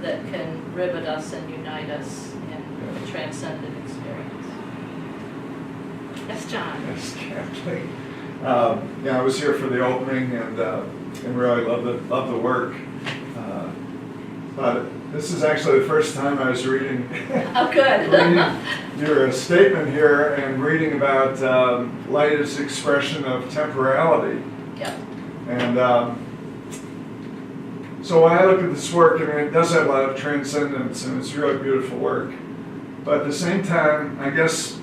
that can rivet us and unite us in a transcendent experience. Yes, John? Yes, Kathleen. I was here for the opening and really love the work. But this is actually the first time I was reading, Oh, good. reading your statement here and reading about light as expression of temporality. Yeah. And so when I look at this work, I mean, it does have a lot of transcendence and it's really beautiful work. But at the same time, I guess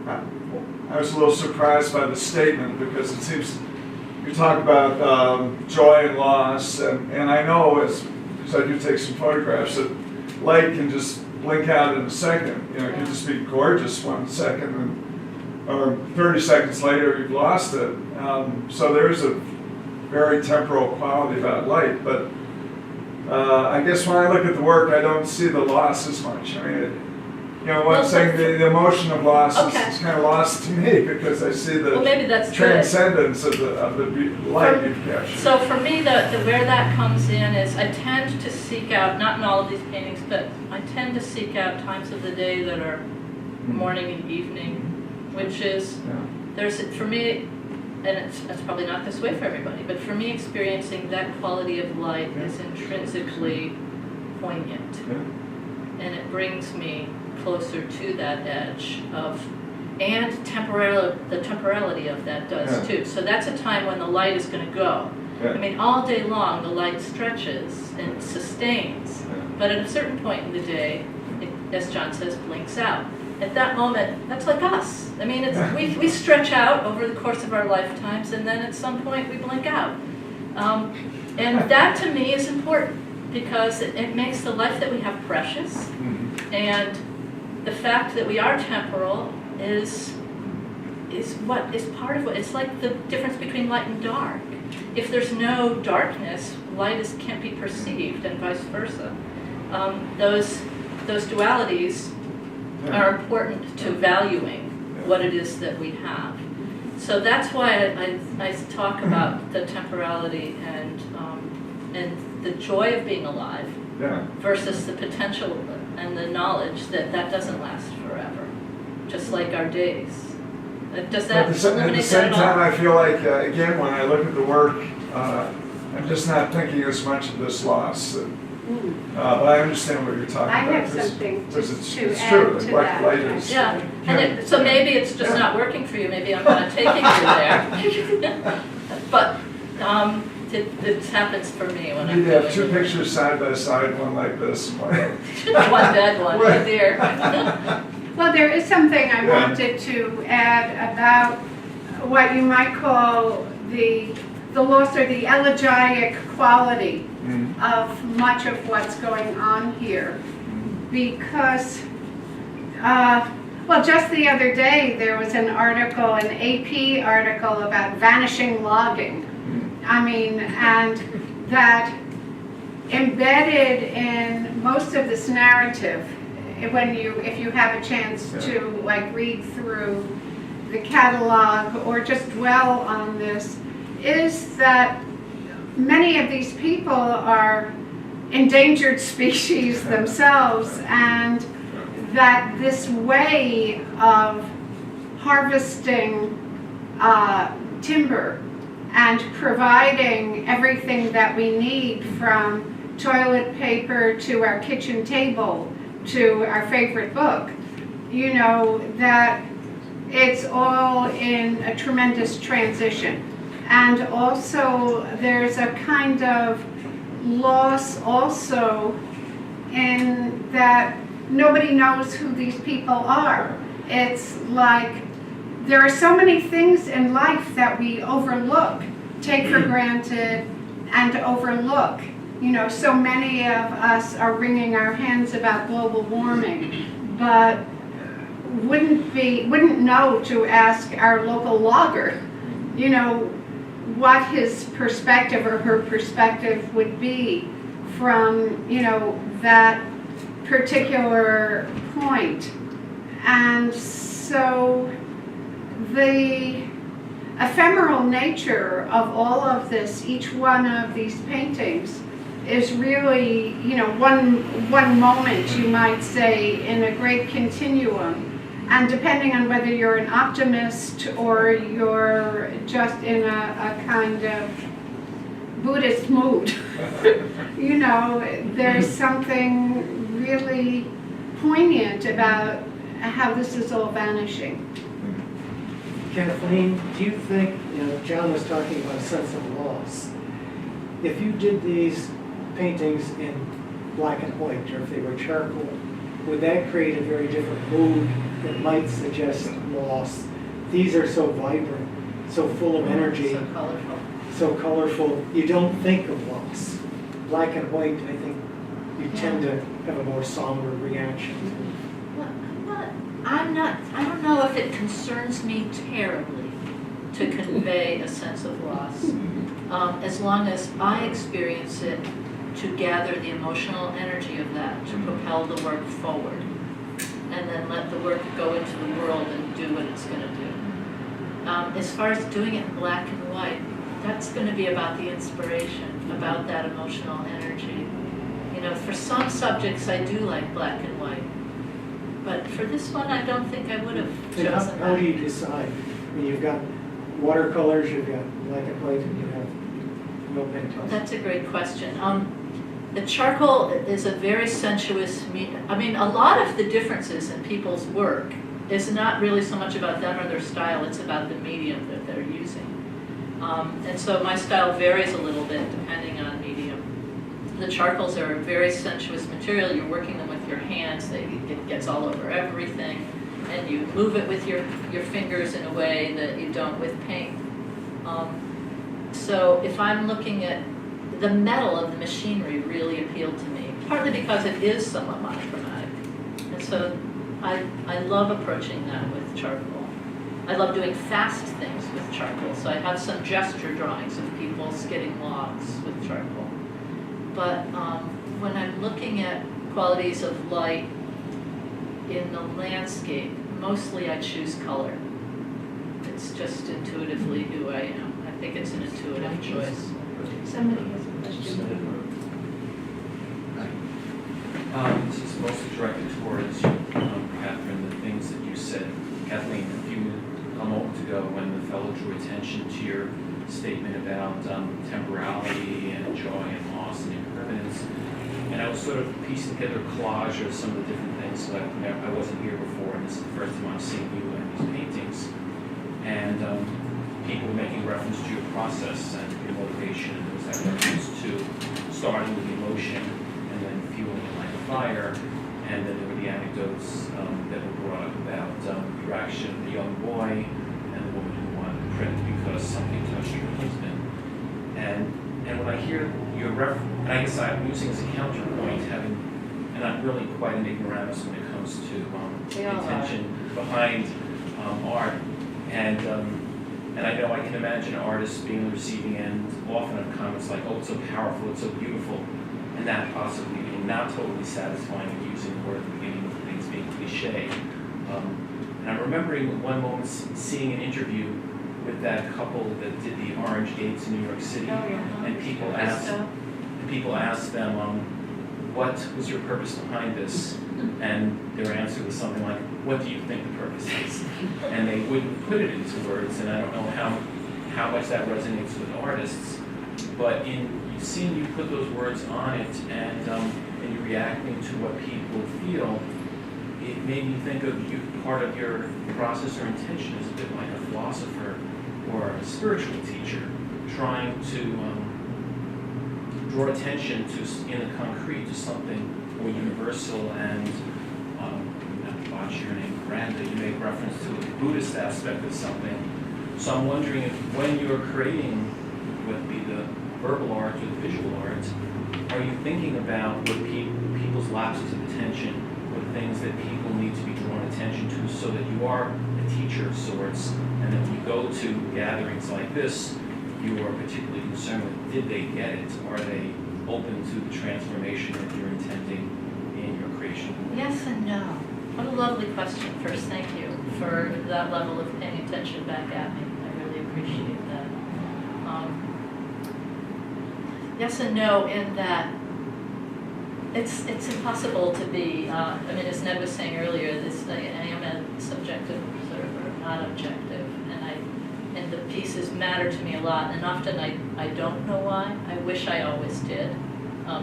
I was a little surprised by the statement because it seems you talk about joy and loss, and I know as I do take some photographs that light can just blink out in a second. You know, it can just be gorgeous 1 second, or 30 seconds later you've lost it. So there's a very temporal quality about light, but I guess when I look at the work, I don't see the loss as much. I mean, what I'm saying, the emotion of loss is kind of lost to me because I see the maybe that's transcendence of the light you've captured. So for me, where that comes in is I tend to seek out, not in all of these paintings, but I tend to seek out times of the day that are morning and evening, which is, there's, for me, and it's probably not this way for everybody, but for me, experiencing that quality of light is intrinsically poignant. And it brings me closer to that edge of, and the temporality of that does too. So that's a time when the light is going to go. I mean, all day long the light stretches and sustains, but at a certain point in the day, it, as John says, blinks out. At that moment, that's like us. I mean, we stretch out over the course of our lifetimes, and then at some point we blink out. And that to me is important because it makes the life that we have precious, and the fact that we are temporal is what is part of what, it's like the difference between light and dark. If there's no darkness, light can't be perceived, and vice versa. Those dualities are important to valuing what it is that we have. So that's why I talk about the temporality and the joy of being alive versus the potential and the knowledge that doesn't last forever, just like our days. Does that at the same time, I feel like, again, when I look at the work, I'm just not thinking as much of this loss. But I understand what you're talking about. I have something to it's add true. to Light that. is, Yeah, and so maybe it's just not working for you. Maybe I'm not taking you there. But it happens for me when I'm you have doing two it. pictures side by side, one like this, one. One dead one, right there. Well, there is something I wanted to add about what you might call the loss or the elegiac quality of much of what's going on here. Because Well, just the other day, there was an article, an AP article about vanishing logging. I mean, and that embedded in most of this narrative, if you have a chance to like read through the catalog or just dwell on this, is that many of these people are endangered species themselves, and that this way of harvesting timber and providing everything that we need, from toilet paper to our kitchen table to our favorite book, you know, that it's all in a tremendous transition. And also there's a kind of loss also in that nobody knows who these people are. It's like there are so many things in life that we overlook, take for granted, and overlook. You know, so many of us are wringing our hands about global warming, but wouldn't know to ask our local logger, you know, what his perspective or her perspective would be from, you know, that particular point. And so the ephemeral nature of all of this, each one of these paintings, is really, you know, one moment, you might say, in a great continuum. And depending on whether you're an optimist or you're just in a kind of Buddhist mood, you know, there's something really poignant about how this is all vanishing. Kathleen, do you think, you know, John was talking about a sense of loss. If you did these paintings in black and white, or if they were charcoal, would that create a very different mood that might suggest loss? These are so vibrant, so full of energy, so colorful, you don't think of loss. Black and white, I think you tend to have a more somber reaction. I don't know if it concerns me terribly to convey a sense of loss, as long as I experience it to gather the emotional energy of that, to propel the work forward, and then let the work go into the world and do what it's going to do. As far as doing it in black and white, that's going to be about the inspiration, about that emotional energy. You know, for some subjects I do like black and white, but for this one I don't think I would have chosen How that. do you decide? I mean, you've got watercolors, you've got black and white, and you have no paintings. That's a great question. The charcoal is a very sensuous medium. I mean, a lot of the differences in people's work is not really so much about them or their style, it's about the medium that they're using. And so my style varies a little bit depending on medium. The charcoals are a very sensuous material. You're working them with your hands. It gets all over everything. And you move it with your fingers in a way that you don't with paint. So if I'm looking at the metal of the machinery really appealed to me, partly because it is somewhat monochromatic. And so I love approaching that with charcoal. I love doing fast things with charcoal. So I have some gesture drawings of people skidding logs with charcoal. But when I'm looking at qualities of light in the landscape, mostly I choose color. It's just intuitively who I am. I think it's an intuitive choice. Somebody has a question. This is mostly directed towards Catherine, the things that you said. Kathleen, a moment ago when the fellow drew attention to your statement about temporality and joy and loss and impermanence. And I was sort of piecing together a collage of some of the different things that I wasn't here before, and this is the first time I'm seeing you in these paintings. And people making reference to your process and your motivation, and there was that reference to starting with emotion and then fueling it like a fire. And then there were the anecdotes that were brought up about your action, the young boy and the woman who wanted to print because something touched her husband. And when I hear your reference, and I guess I'm using as a counterpoint, and I'm really quite an ignoramus when it comes comes to They all are. intention behind art. And I know I can imagine artists being on the receiving end often of comments like, oh, it's so powerful, it's so beautiful, and that possibly being not totally satisfying and using the word at the beginning of things being cliche. And I'm remembering one moment seeing an interview with that couple that did the Orange Gates in New York City, and people asked them, what was your purpose behind this? And their answer was something like, what do you think the purpose is? And they wouldn't put it into words, and I don't know how much that resonates with artists, but in seeing you put those words on it and you reacting to what people feel, it made me think of you, part of your process or intention is a bit like a philosopher or a spiritual teacher trying to draw attention to, in the concrete, to something more universal. And not watch your name, Miranda, you make reference to the Buddhist aspect of something. So I'm wondering if when you're creating, whether it be the verbal art or the visual art, are you thinking about what people's lapses of attention, what things that people need to be drawn attention to, so that you are a teacher of sorts, and that when you go to gatherings like this, you are particularly concerned with, did they get it? Are they open to the transformation that you're intending in your creation? Yes and no. What a lovely question. First, thank you for that level of paying attention back at me. I really appreciate that. Yes and no in that it's impossible to be, as Ned was saying earlier, I am a subjective observer, not objective, and the pieces matter to me a lot, and often I don't know why. I wish I always did,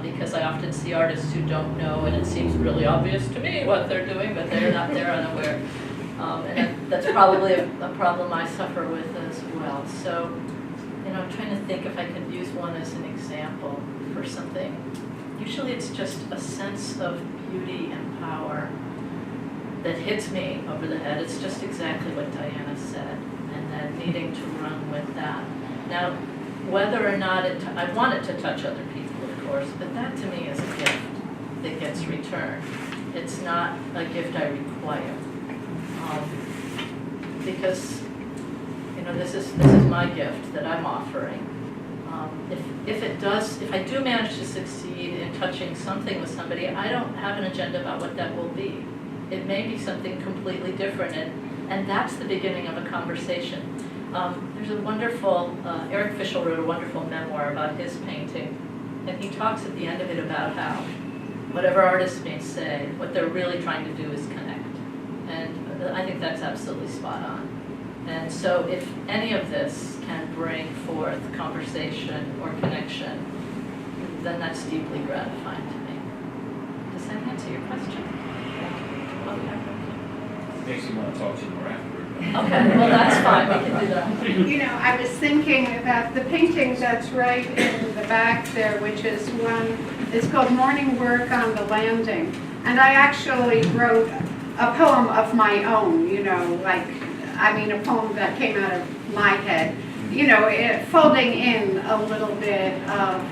because I often see artists who don't know, and it seems really obvious to me what they're doing, but they're unaware. And that's probably a problem I suffer with as well. So, I'm trying to think if I could use one as an example for something. Usually it's just a sense of beauty and power that hits me over the head. It's just exactly what Diana said, and then needing to run with that. Now, whether or not I want it to touch other people, of course, but that to me is a gift that gets returned. It's not a gift I require. Because this is my gift that I'm offering. If I do manage to succeed in touching something with somebody, I don't have an agenda about what that will be. It may be something completely different, and that's the beginning of a conversation. There's a wonderful, Eric Fischel wrote a wonderful memoir about his painting, and he talks at the end of it about how whatever artists may say, what they're really trying to do is connect. And I think that's absolutely spot on. And so if any of this can bring forth conversation or connection, then that's deeply gratifying to me. Does that answer your question? Okay. Makes me want to talk to you more afterward. Okay, well that's fine, we can do that. I was thinking about the painting that's right in the back there, which is it's called Morning Work on the Landing. And I actually wrote a poem of my own, a poem that came out of my head, folding in a little bit of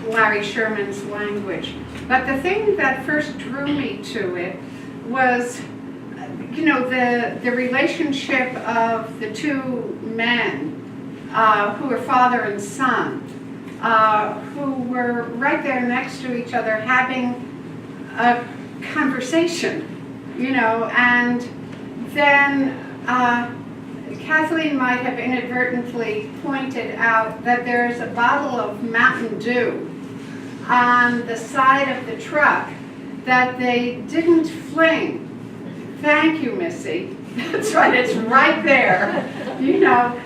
Larry Sherman's language. But the thing that first drew me to it was, the relationship of the two men who were father and son, who were right there next to each other having a conversation, and then Kathleen might have inadvertently pointed out that there's a bottle of Mountain Dew on the side of the truck that they didn't fling. Thank you, Missy. That's right, it's right there.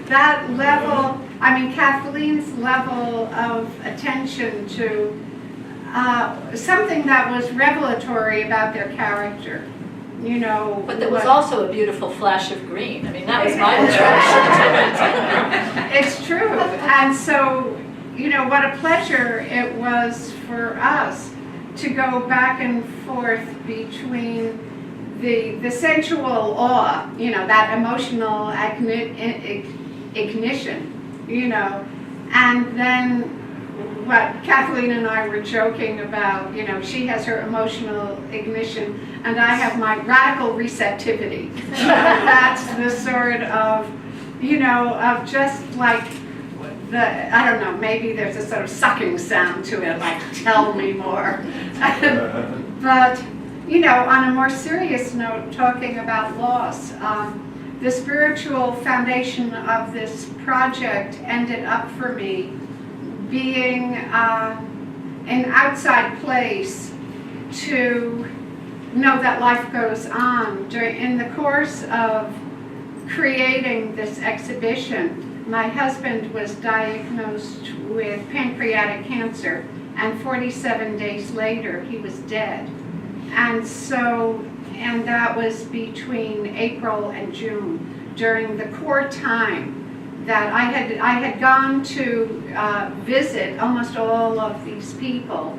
That level, Kathleen's level of attention to something that was revelatory about their character. But there was also a beautiful flash of green. That was my attraction to it. It's true. And so, what a pleasure it was for us to go back and forth between the sensual awe, that emotional ignition, and then what Kathleen and I were joking about, you know, she has her emotional ignition and I have my radical receptivity. That's the sort of, you know, of just like I don't know, maybe there's a sort of sucking sound to it, like tell me more. But, you know, on a more serious note, talking about loss, the spiritual foundation of this project ended up for me being an outside place to know that life goes on. In the course of creating this exhibition, my husband was diagnosed with pancreatic cancer, and 47 days later he was dead. And that was between April and June, during the core time that I had gone to visit almost all of these people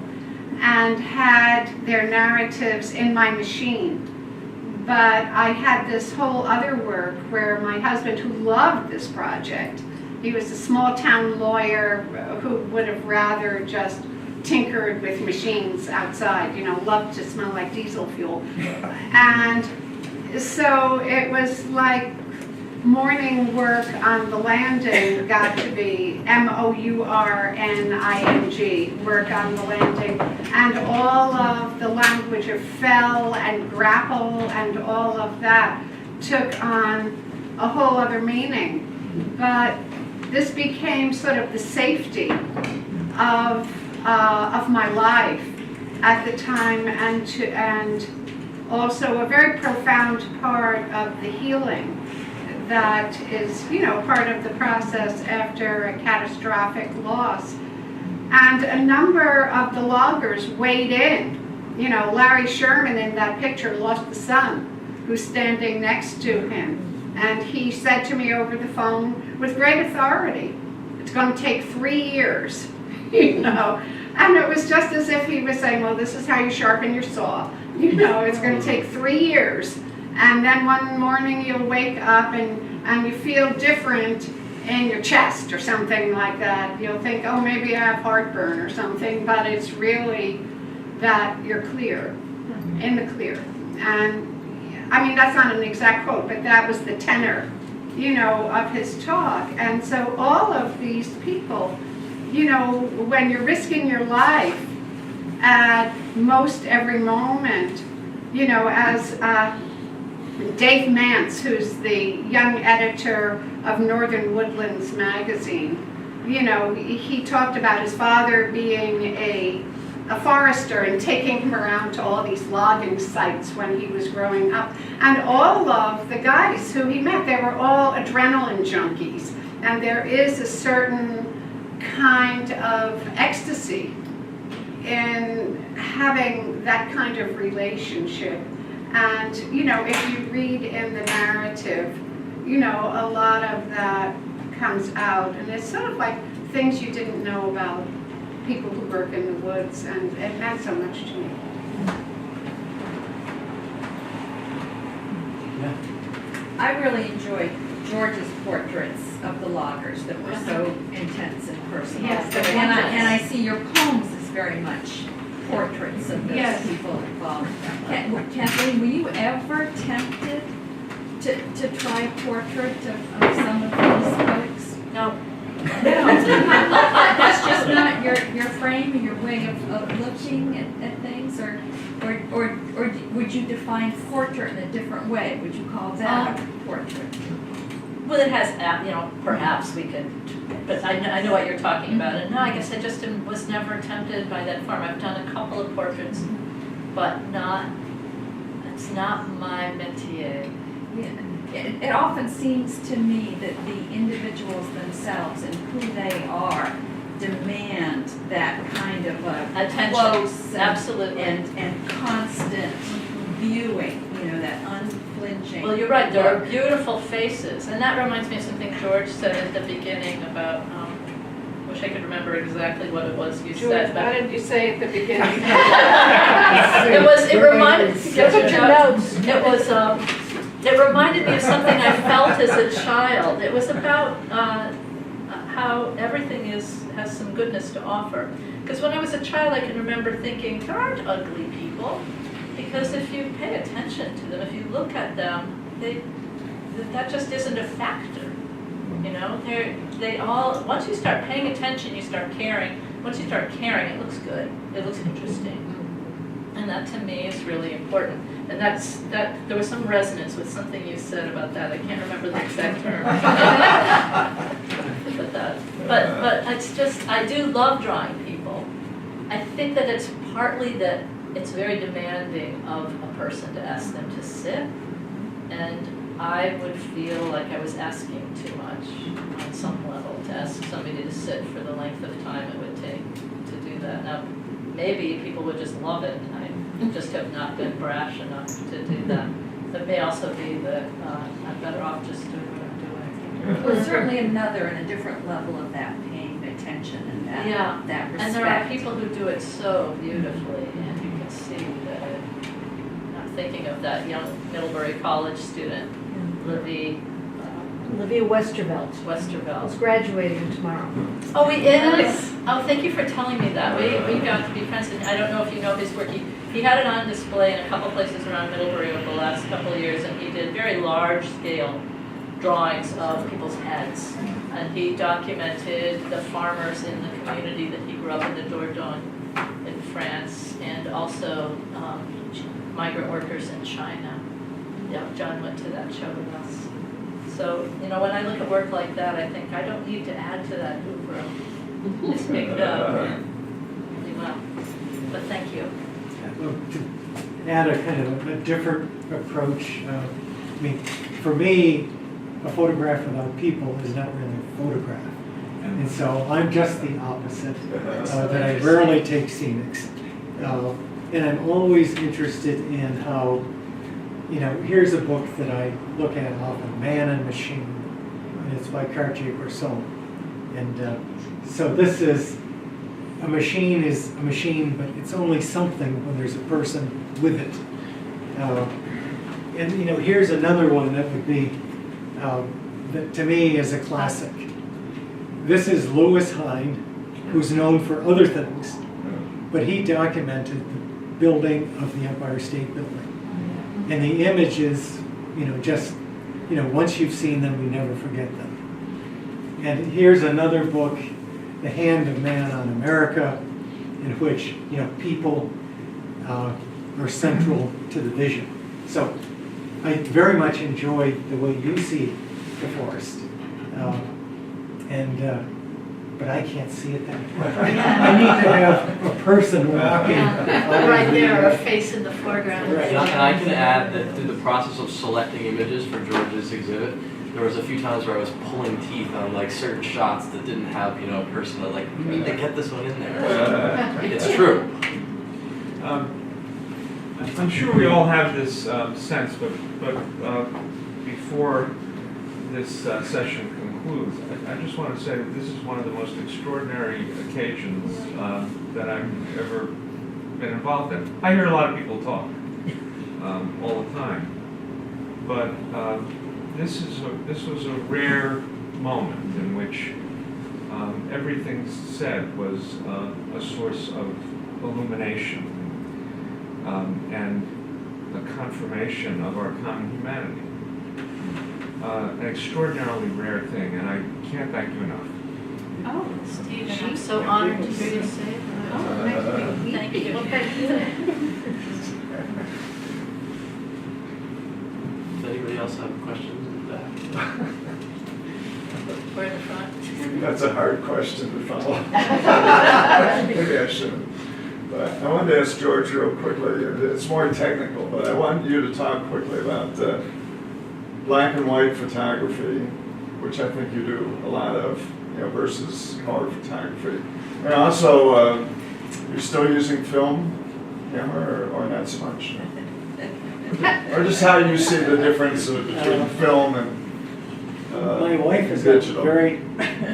and had their narratives in my machine. But I had this whole other work where my husband, who loved this project, he was a small town lawyer who would have rather just tinkered with machines outside, you know, loved to smell like diesel fuel. And so it was like morning work on the landing got to be morning, work on the landing, and all of the language of fell and grapple and all of that took on a whole other meaning. But this became sort of the safety of my life at the time, and also a very profound part of the healing that is, you know, part of the process after a catastrophic loss. And a number of the loggers weighed in. You know, Larry Sherman in that picture lost the son who's standing next to him. And he said to me over the phone with great authority, it's going to take 3 years, you know. And it was just as if he was saying, well, this is how you sharpen your saw. You know, it's going to take 3 years. And then one morning you'll wake up and you feel different in your chest or something like that. You'll think, oh, maybe I have heartburn or something, but it's really that you're clear, in the clear. And I mean, that's not an exact quote, but that was the tenor, you know, of his talk. And so all of these people, you know, when you're risking your life at most every moment, you know, as Dave Mance, who's the young editor of Northern Woodlands magazine, you know, he talked about his father being a forester and taking him around to all these logging sites when he was growing up. And all of the guys who he met, they were all adrenaline junkies. And there is a certain kind of ecstasy in having that kind of relationship. And, you know, if you read in the narrative, you know, a lot of that comes out. And it's sort of like things you didn't know about people who work in the woods, and it meant so much to me. I really enjoyed George's portraits of the loggers that were so intense and personal. Yes, and I see your poems as very much portraits of those Yes. people involved. Kathleen, were you ever tempted to try a portrait of some of these folks? No. No, that's just not your frame, your way of looking at things, or would you define portrait in a different way? Would you call that a portrait? Well, it has, you know, perhaps we could, but I know what you're talking about. And no, I guess I just was never tempted by that form. I've done a couple of portraits, but it's not my métier. Yeah. It often seems to me that the individuals themselves and who they are demand that kind of Attention. close Absolutely. and constant viewing, you know, that unflinching. Well, you're right, there are beautiful faces. And that reminds me of something George said at the beginning about, wish I could remember exactly what it was you said. What did you say at the beginning? It reminded, put your notes. It reminded me of something I felt as a child. It was about how everything has some goodness to offer. Because when I was a child, I can remember thinking, there aren't ugly people. Because if you pay attention to them, if you look at them, that just isn't a factor. You know, they all, once you start paying attention, you start caring. Once you start caring, it looks good. It looks interesting. And that to me is really important. And there was some resonance with something you said about that. I can't remember the exact term. but it's just, I do love drawing people. I think that it's partly that it's very demanding of a person to ask them to sit. And I would feel like I was asking too much on some level to ask somebody to sit for the length of time it would take to do that. Now, maybe people would just love it. I just have not been brash enough to do that. It may also be that I'm better off just doing what I'm doing. Well, certainly another and a different level of that paying attention and that respect. And there are people who do it so beautifully, and you can see that I'm thinking of that young Middlebury College student, Livy Olivia Westervelt. Westervelt. He's graduating tomorrow. Oh, he is? Oh, thank you for telling me that. We got to be friends, and I don't know if you know his work. He had it on display in a couple places around Middlebury over the last couple of years, and he did very large-scale drawings of people's heads. And he documented the farmers in the community that he grew up in, the Dordogne in France, and also migrant workers in China. Yeah, John went to that show with us. So, you know, when I look at work like that, I think I don't need to add to that oeuvre. It's picked up really well. But thank you. To add a kind of a different approach, I mean, for me, a photograph without people is not really a photograph. And so I'm just the opposite, that I rarely take scenics. And I'm always interested in how, you know, here's a book that I look at often, Man and Machine, and it's by Cartier-Bresson. And so this is, a machine is a machine, but it's only something when there's a person with it. And, you know, here's another one that would be, that to me is a classic. This is Lewis Hine, who's known for other things, but he documented the building of the Empire State Building. And the images, you know, just, you know, once you've seen them, you never forget them. And here's another book, The Hand of Man on America, in which, you know, people are central to the vision. So I very much enjoyed the way you see the forest. But I can't see it that way. I need to have a person walking. Right there, a face in the foreground. Right. And I can add that through the process of selecting images for George's exhibit, there was a few times where I was pulling teeth on like certain shots that didn't have, you know, a person that like, we need to get this one in there. It's true. I'm sure we all have this sense, but before this session concludes, I just want to say that this is one of the most extraordinary occasions that I've ever been involved in. I hear a lot of people talk all the time, but this was a rare moment in which everything said was a source of illumination and a confirmation of our common humanity. An extraordinarily rare thing, and I can't thank you enough. Oh, Stephen, I'm so honored to hear you say that. Oh, thank you. Well, thank you. Does anybody else have questions in the back? We're in the front. That's a hard question to follow. Maybe I shouldn't. But I wanted to ask George real quickly. It's more technical, but I want you to talk quickly about black and white photography, which I think you do a lot of, you know, versus color photography. And also, you're still using film camera or not so much? Or just how you see the difference between film and my wife is digital. very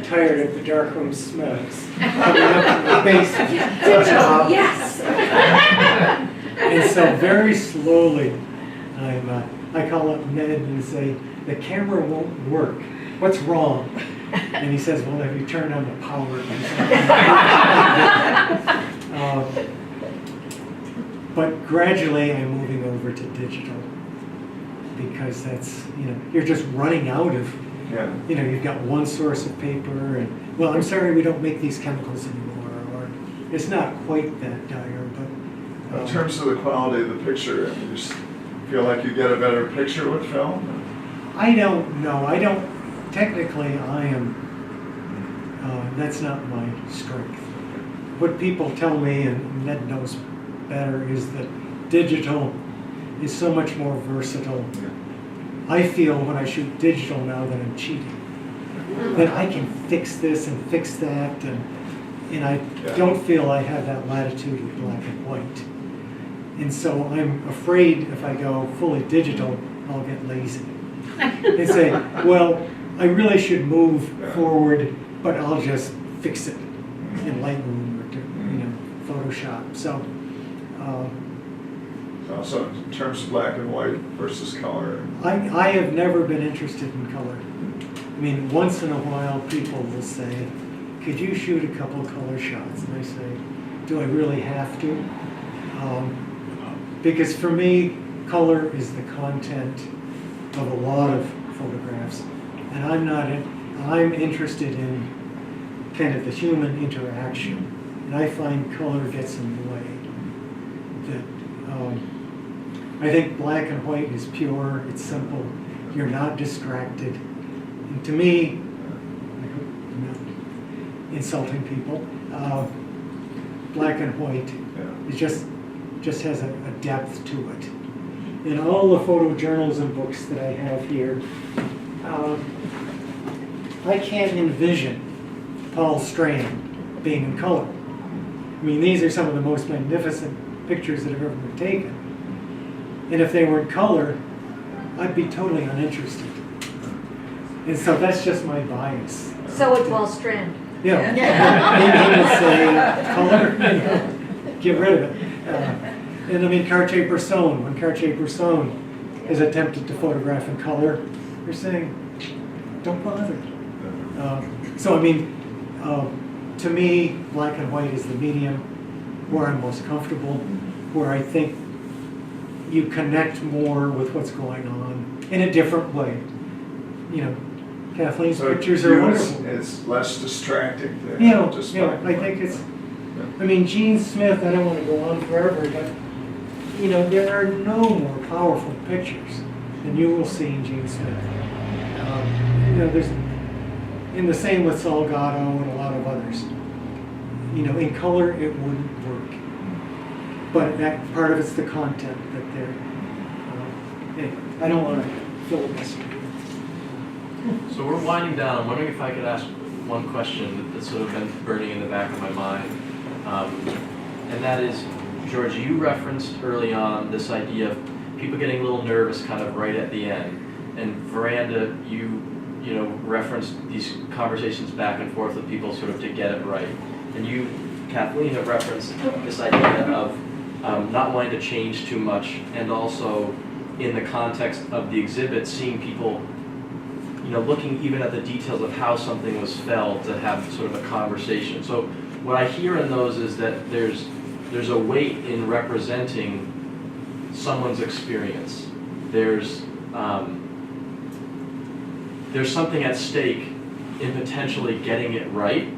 tired of the darkroom smells coming up from the basement. Yes. And so very slowly, I call up Ned and say, the camera won't work. What's wrong? And he says, well, have you turned on the power? But gradually I'm moving over to digital because that's, you're just running out of, Yeah. you've got one source of paper and, well, I'm sorry, we don't make these chemicals anymore, or it's not quite that dire, but. In terms of the quality of the picture, I mean, you just feel like you get a better picture with film? I don't know. Technically, that's not my strength. What people tell me, and Ned knows better, is that digital is so much more versatile. I feel when I shoot digital now that I'm cheating. That I can fix this and fix that, and I don't feel I have that latitude with black and white. And so I'm afraid if I go fully digital, I'll get lazy. And say, well, I really should move forward, but I'll just fix it in Lightroom or Photoshop. So, So in terms of black and white versus color. I have never been interested in color. I mean, once in a while people will say, could you shoot a couple color shots? And I say, do I really have to? Because for me, color is the content of a lot of photographs. And I'm interested in kind of the human interaction. And I find color gets in the way. I think black and white is pure, it's simple, you're not distracted. And to me, I hope I'm not insulting people, black and white is just has a depth to it. In all the photojournalism books that I have here, I can't envision Paul Strand being in color. I mean, these are some of the most magnificent pictures that have ever been taken. And if they were in color, I'd be totally uninterested. And so that's just my bias. So would Paul Strand. Yeah. He would say, color, get rid of it. And I mean, Cartier-Bresson, when Cartier-Bresson has attempted to photograph in color, they're saying, don't bother. So I mean, to me, black and white is the medium where I'm most comfortable, where I think you connect more with what's going on in a different way. Kathleen's pictures are wonderful. It's less distracting than just I black and think white. it's, I mean, Gene Smith, I don't want to go on forever, but, there are no more powerful pictures than you will see in Gene Smith. There's, in the same with Salgado and a lot of others. In color, it wouldn't work. But that part of it's the content that they're, I don't want to filibuster. So we're winding down. I'm wondering if I could ask one question that's sort of been burning in the back of my mind. And that is, George, you referenced early on this idea of people getting a little nervous kind of right at the end. And Veranda, you referenced these conversations back and forth with people sort of to get it right. And you, Kathleen, have referenced this idea of not wanting to change too much, and also in the context of the exhibit, seeing people looking even at the details of how something was felt to have sort of a conversation. So what I hear in those is that there's a weight in representing someone's experience. There's something at stake in potentially getting it right.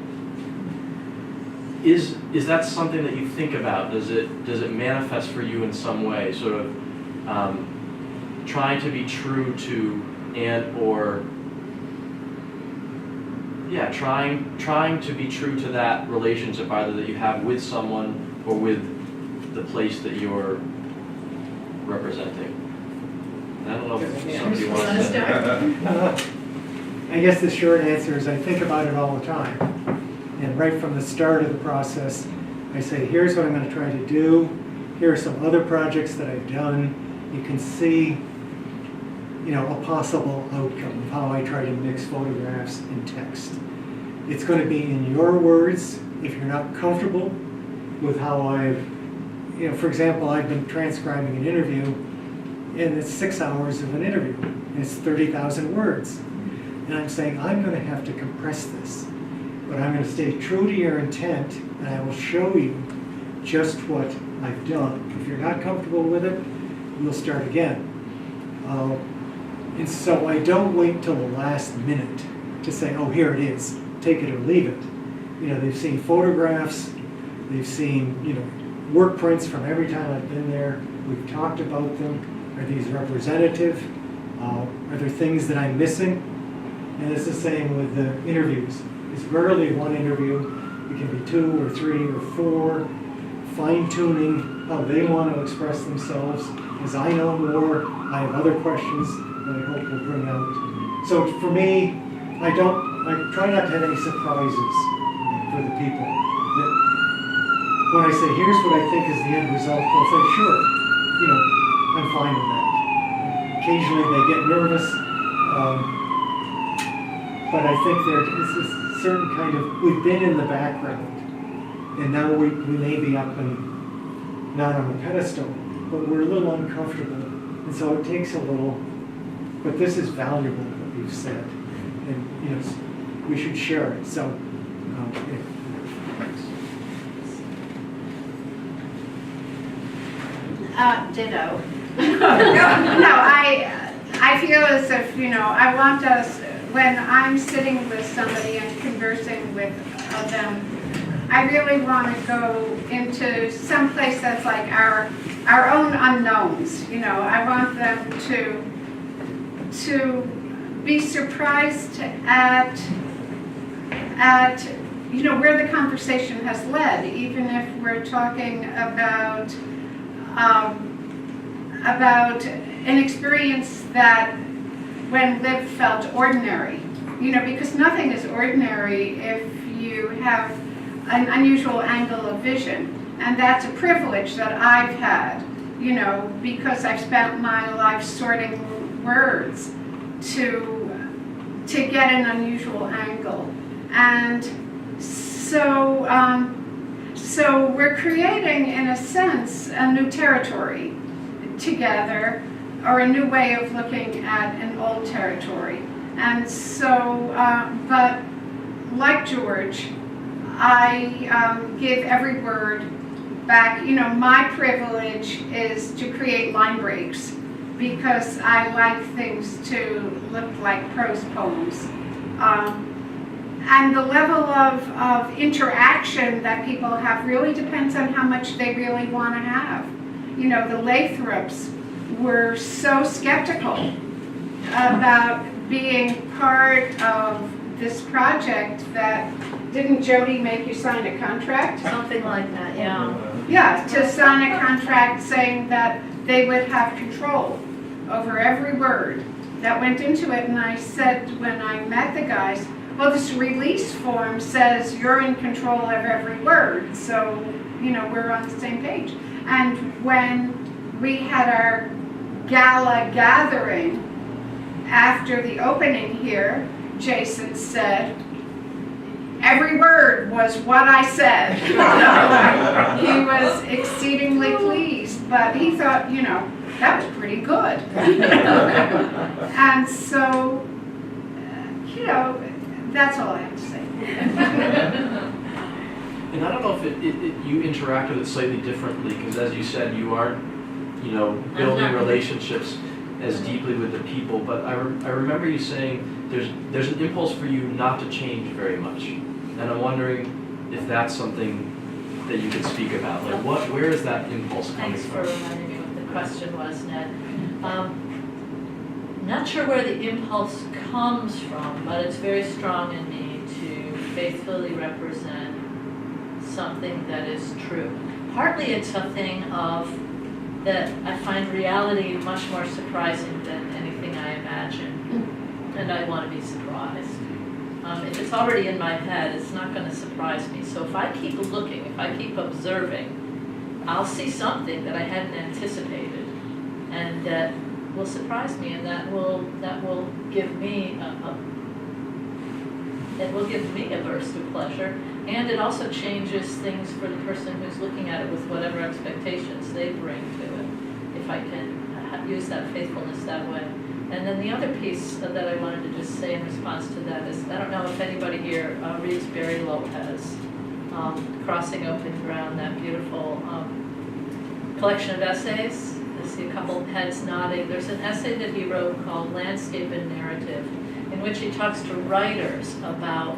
Is that something that you think about? Does it manifest for you in some way? Sort of trying to be true to trying to be true to that relationship either that you have with someone or with the place that you're representing. And I don't know if somebody wants to. I guess the short answer is I think about it all the time. And right from the start of the process, I say, here's what I'm going to try to do. Here are some other projects that I've done. You can see, a possible outcome of how I try to mix photographs and text. It's going to be in your words. If you're not comfortable with how for example, I've been transcribing an interview, and it's 6 hours of an interview, and it's 30,000 words. And I'm saying, I'm going to have to compress this, but I'm going to stay true to your intent, and I will show you just what I've done. If you're not comfortable with it, we'll start again. And so I don't wait till the last minute to say, oh, here it is, take it or leave it. You know, they've seen photographs, they've seen, you know, work prints from every time I've been there. We've talked about them. Are these representative? Are there things that I'm missing? And it's the same with the interviews. It's rarely one interview. It can be 2 or 3 or 4, fine-tuning how they want to express themselves. As I know more, I have other questions that I hope will bring out. So for me, I try not to have any surprises for the people. That when I say, here's what I think is the end result, they'll say, sure, you know, I'm fine with that. Occasionally they get nervous, but I think there is a certain kind of, we've been in the background, and now we may be up and not on a pedestal, but we're a little uncomfortable, and so it takes a little, but this is valuable, what you've said, and you know, we should share it, so, yeah. Ditto. No, I feel as if, you know, I want us, when I'm sitting with somebody and conversing with them, I really want to go into some place that's like our own unknowns. You know, I want them to be surprised at you know, where the conversation has led, even if we're talking about an experience that when lived felt ordinary, you know, because nothing is ordinary if you have an unusual angle of vision, and that's a privilege that I've had, you know, because I've spent my life sorting words to get an unusual angle, and so so we're creating, in a sense, a new territory together, or a new way of looking at an old territory. And so, but like George, I give every word back. You know, my privilege is to create line breaks because I like things to look like prose poems. And the level of interaction that people have really depends on how much they really want to have. You know, the Lathrops were so skeptical about being part of this project that, didn't Jody make you sign a contract? Something like that, yeah. Yeah, to sign a contract saying that they would have control over every word that went into it. And I said when I met the guys, well, this release form says you're in control of every word, so, you know, we're on the same page. And when we had our gala gathering after the opening here, Jason said, every word was what I said. He was exceedingly pleased, but he thought, you know, that was pretty good. And so, you know, that's all I have to say. And I don't know if you interact with it slightly differently, because as you said, you aren't, you know, building relationships as deeply with the people. But I remember you saying there's an impulse for you not to change very much, and I'm wondering if that's something that you could speak about. Like, where is that impulse coming Thanks from? for reminding me what the question was, Ned. Not sure where the impulse comes from, but it's very strong in me to faithfully represent something that is true. Partly it's a thing of that I find reality much more surprising than anything I imagine, and I want to be surprised. If it's already in my head, it's not going to surprise me. So if I keep looking, if I keep observing, I'll see something that I hadn't anticipated, and that will surprise me, and that will give me a burst of pleasure, and it also changes things for the person who's looking at it with whatever expectations they bring to it. If I can use that faithfulness that way, And then the other piece that I wanted to just say in response to that is, I don't know if anybody here reads Barry Lopez, Crossing Open Ground, that beautiful collection of essays. I see a couple of heads nodding. There's an essay that he wrote called Landscape and Narrative, in which he talks to writers about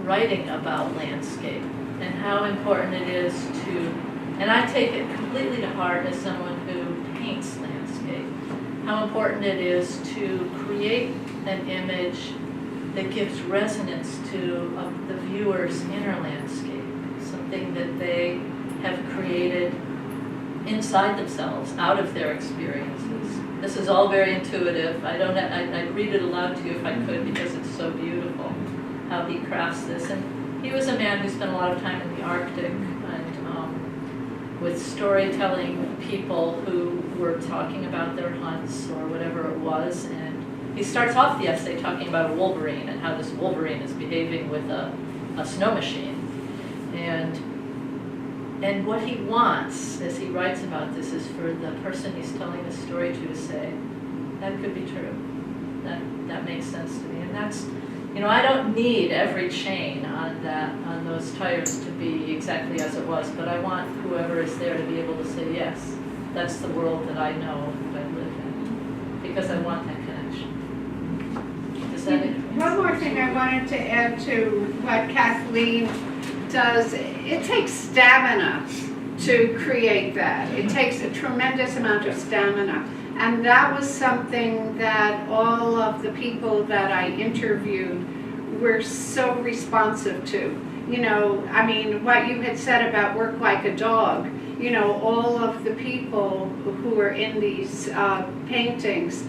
writing about landscape and how important it is to, and I take it completely to heart as someone who paints landscape, how important it is to create an image that gives resonance to the viewer's inner landscape, something that they have created inside themselves, out of their experiences. This is all very intuitive. I'd read it aloud to you if I could, because it's so beautiful how he crafts this. And he was a man who spent a lot of time in the Arctic and with storytelling people who were talking about their hunts or whatever it was. And he starts off the essay talking about a wolverine and how this wolverine is behaving with a snow machine. And what he wants, as he writes about this, is for the person he's telling the story to say, that could be true. That makes sense to me. And that's, I don't need every chain on those tires to be exactly as it was, but I want whoever is there to be able to say, yes, that's the world that I know, that I live in, because I want that connection. Does that make sense? One more thing I wanted to add to what Kathleen does, it takes stamina to create that. It takes a tremendous amount of stamina. And that was something that all of the people that I interviewed were so responsive to. What you had said about work like a dog, all of the people who were in these paintings,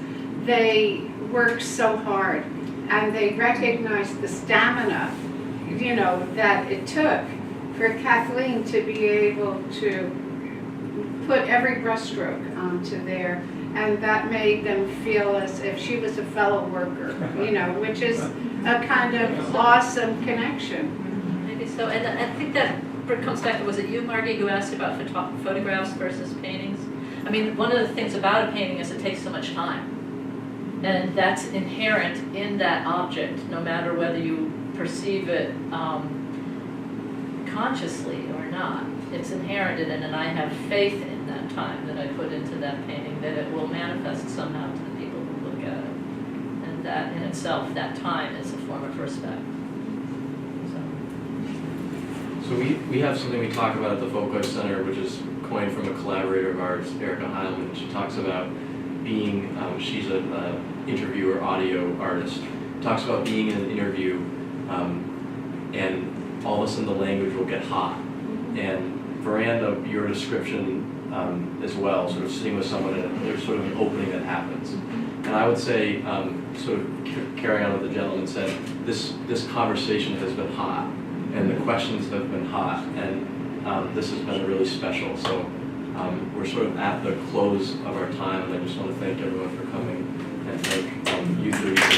they worked so hard and they recognized the stamina that it took for Kathleen to be able to put every brushstroke onto there, and that made them feel as if she was a fellow worker, which is a kind of awesome connection. Maybe so, and I think that comes back to, was it you, Margie, who asked about photographs versus paintings? One of the things about a painting is it takes so much time, and that's inherent in that object, no matter whether you perceive it consciously or not. It's inherent in it, and I have faith in that time that I put into that painting, that it will manifest somehow to the people who look at it. And that in itself, that time is a form of respect. So we have something we talk about at the Folklife Center, which is coined from a collaborator of ours, Erica Heilman. She talks about being, she's an interviewer, audio artist, talks about being in an interview and all of a sudden the language will get hot. And Veranda, your description as well, sort of sitting with someone and there's sort of an opening that happens. And I would say, sort of carrying on what the gentleman said, this conversation has been hot and the questions have been hot, and this has been really special. So we're sort of at the close of our time, and I just want to thank everyone for coming and thank you three for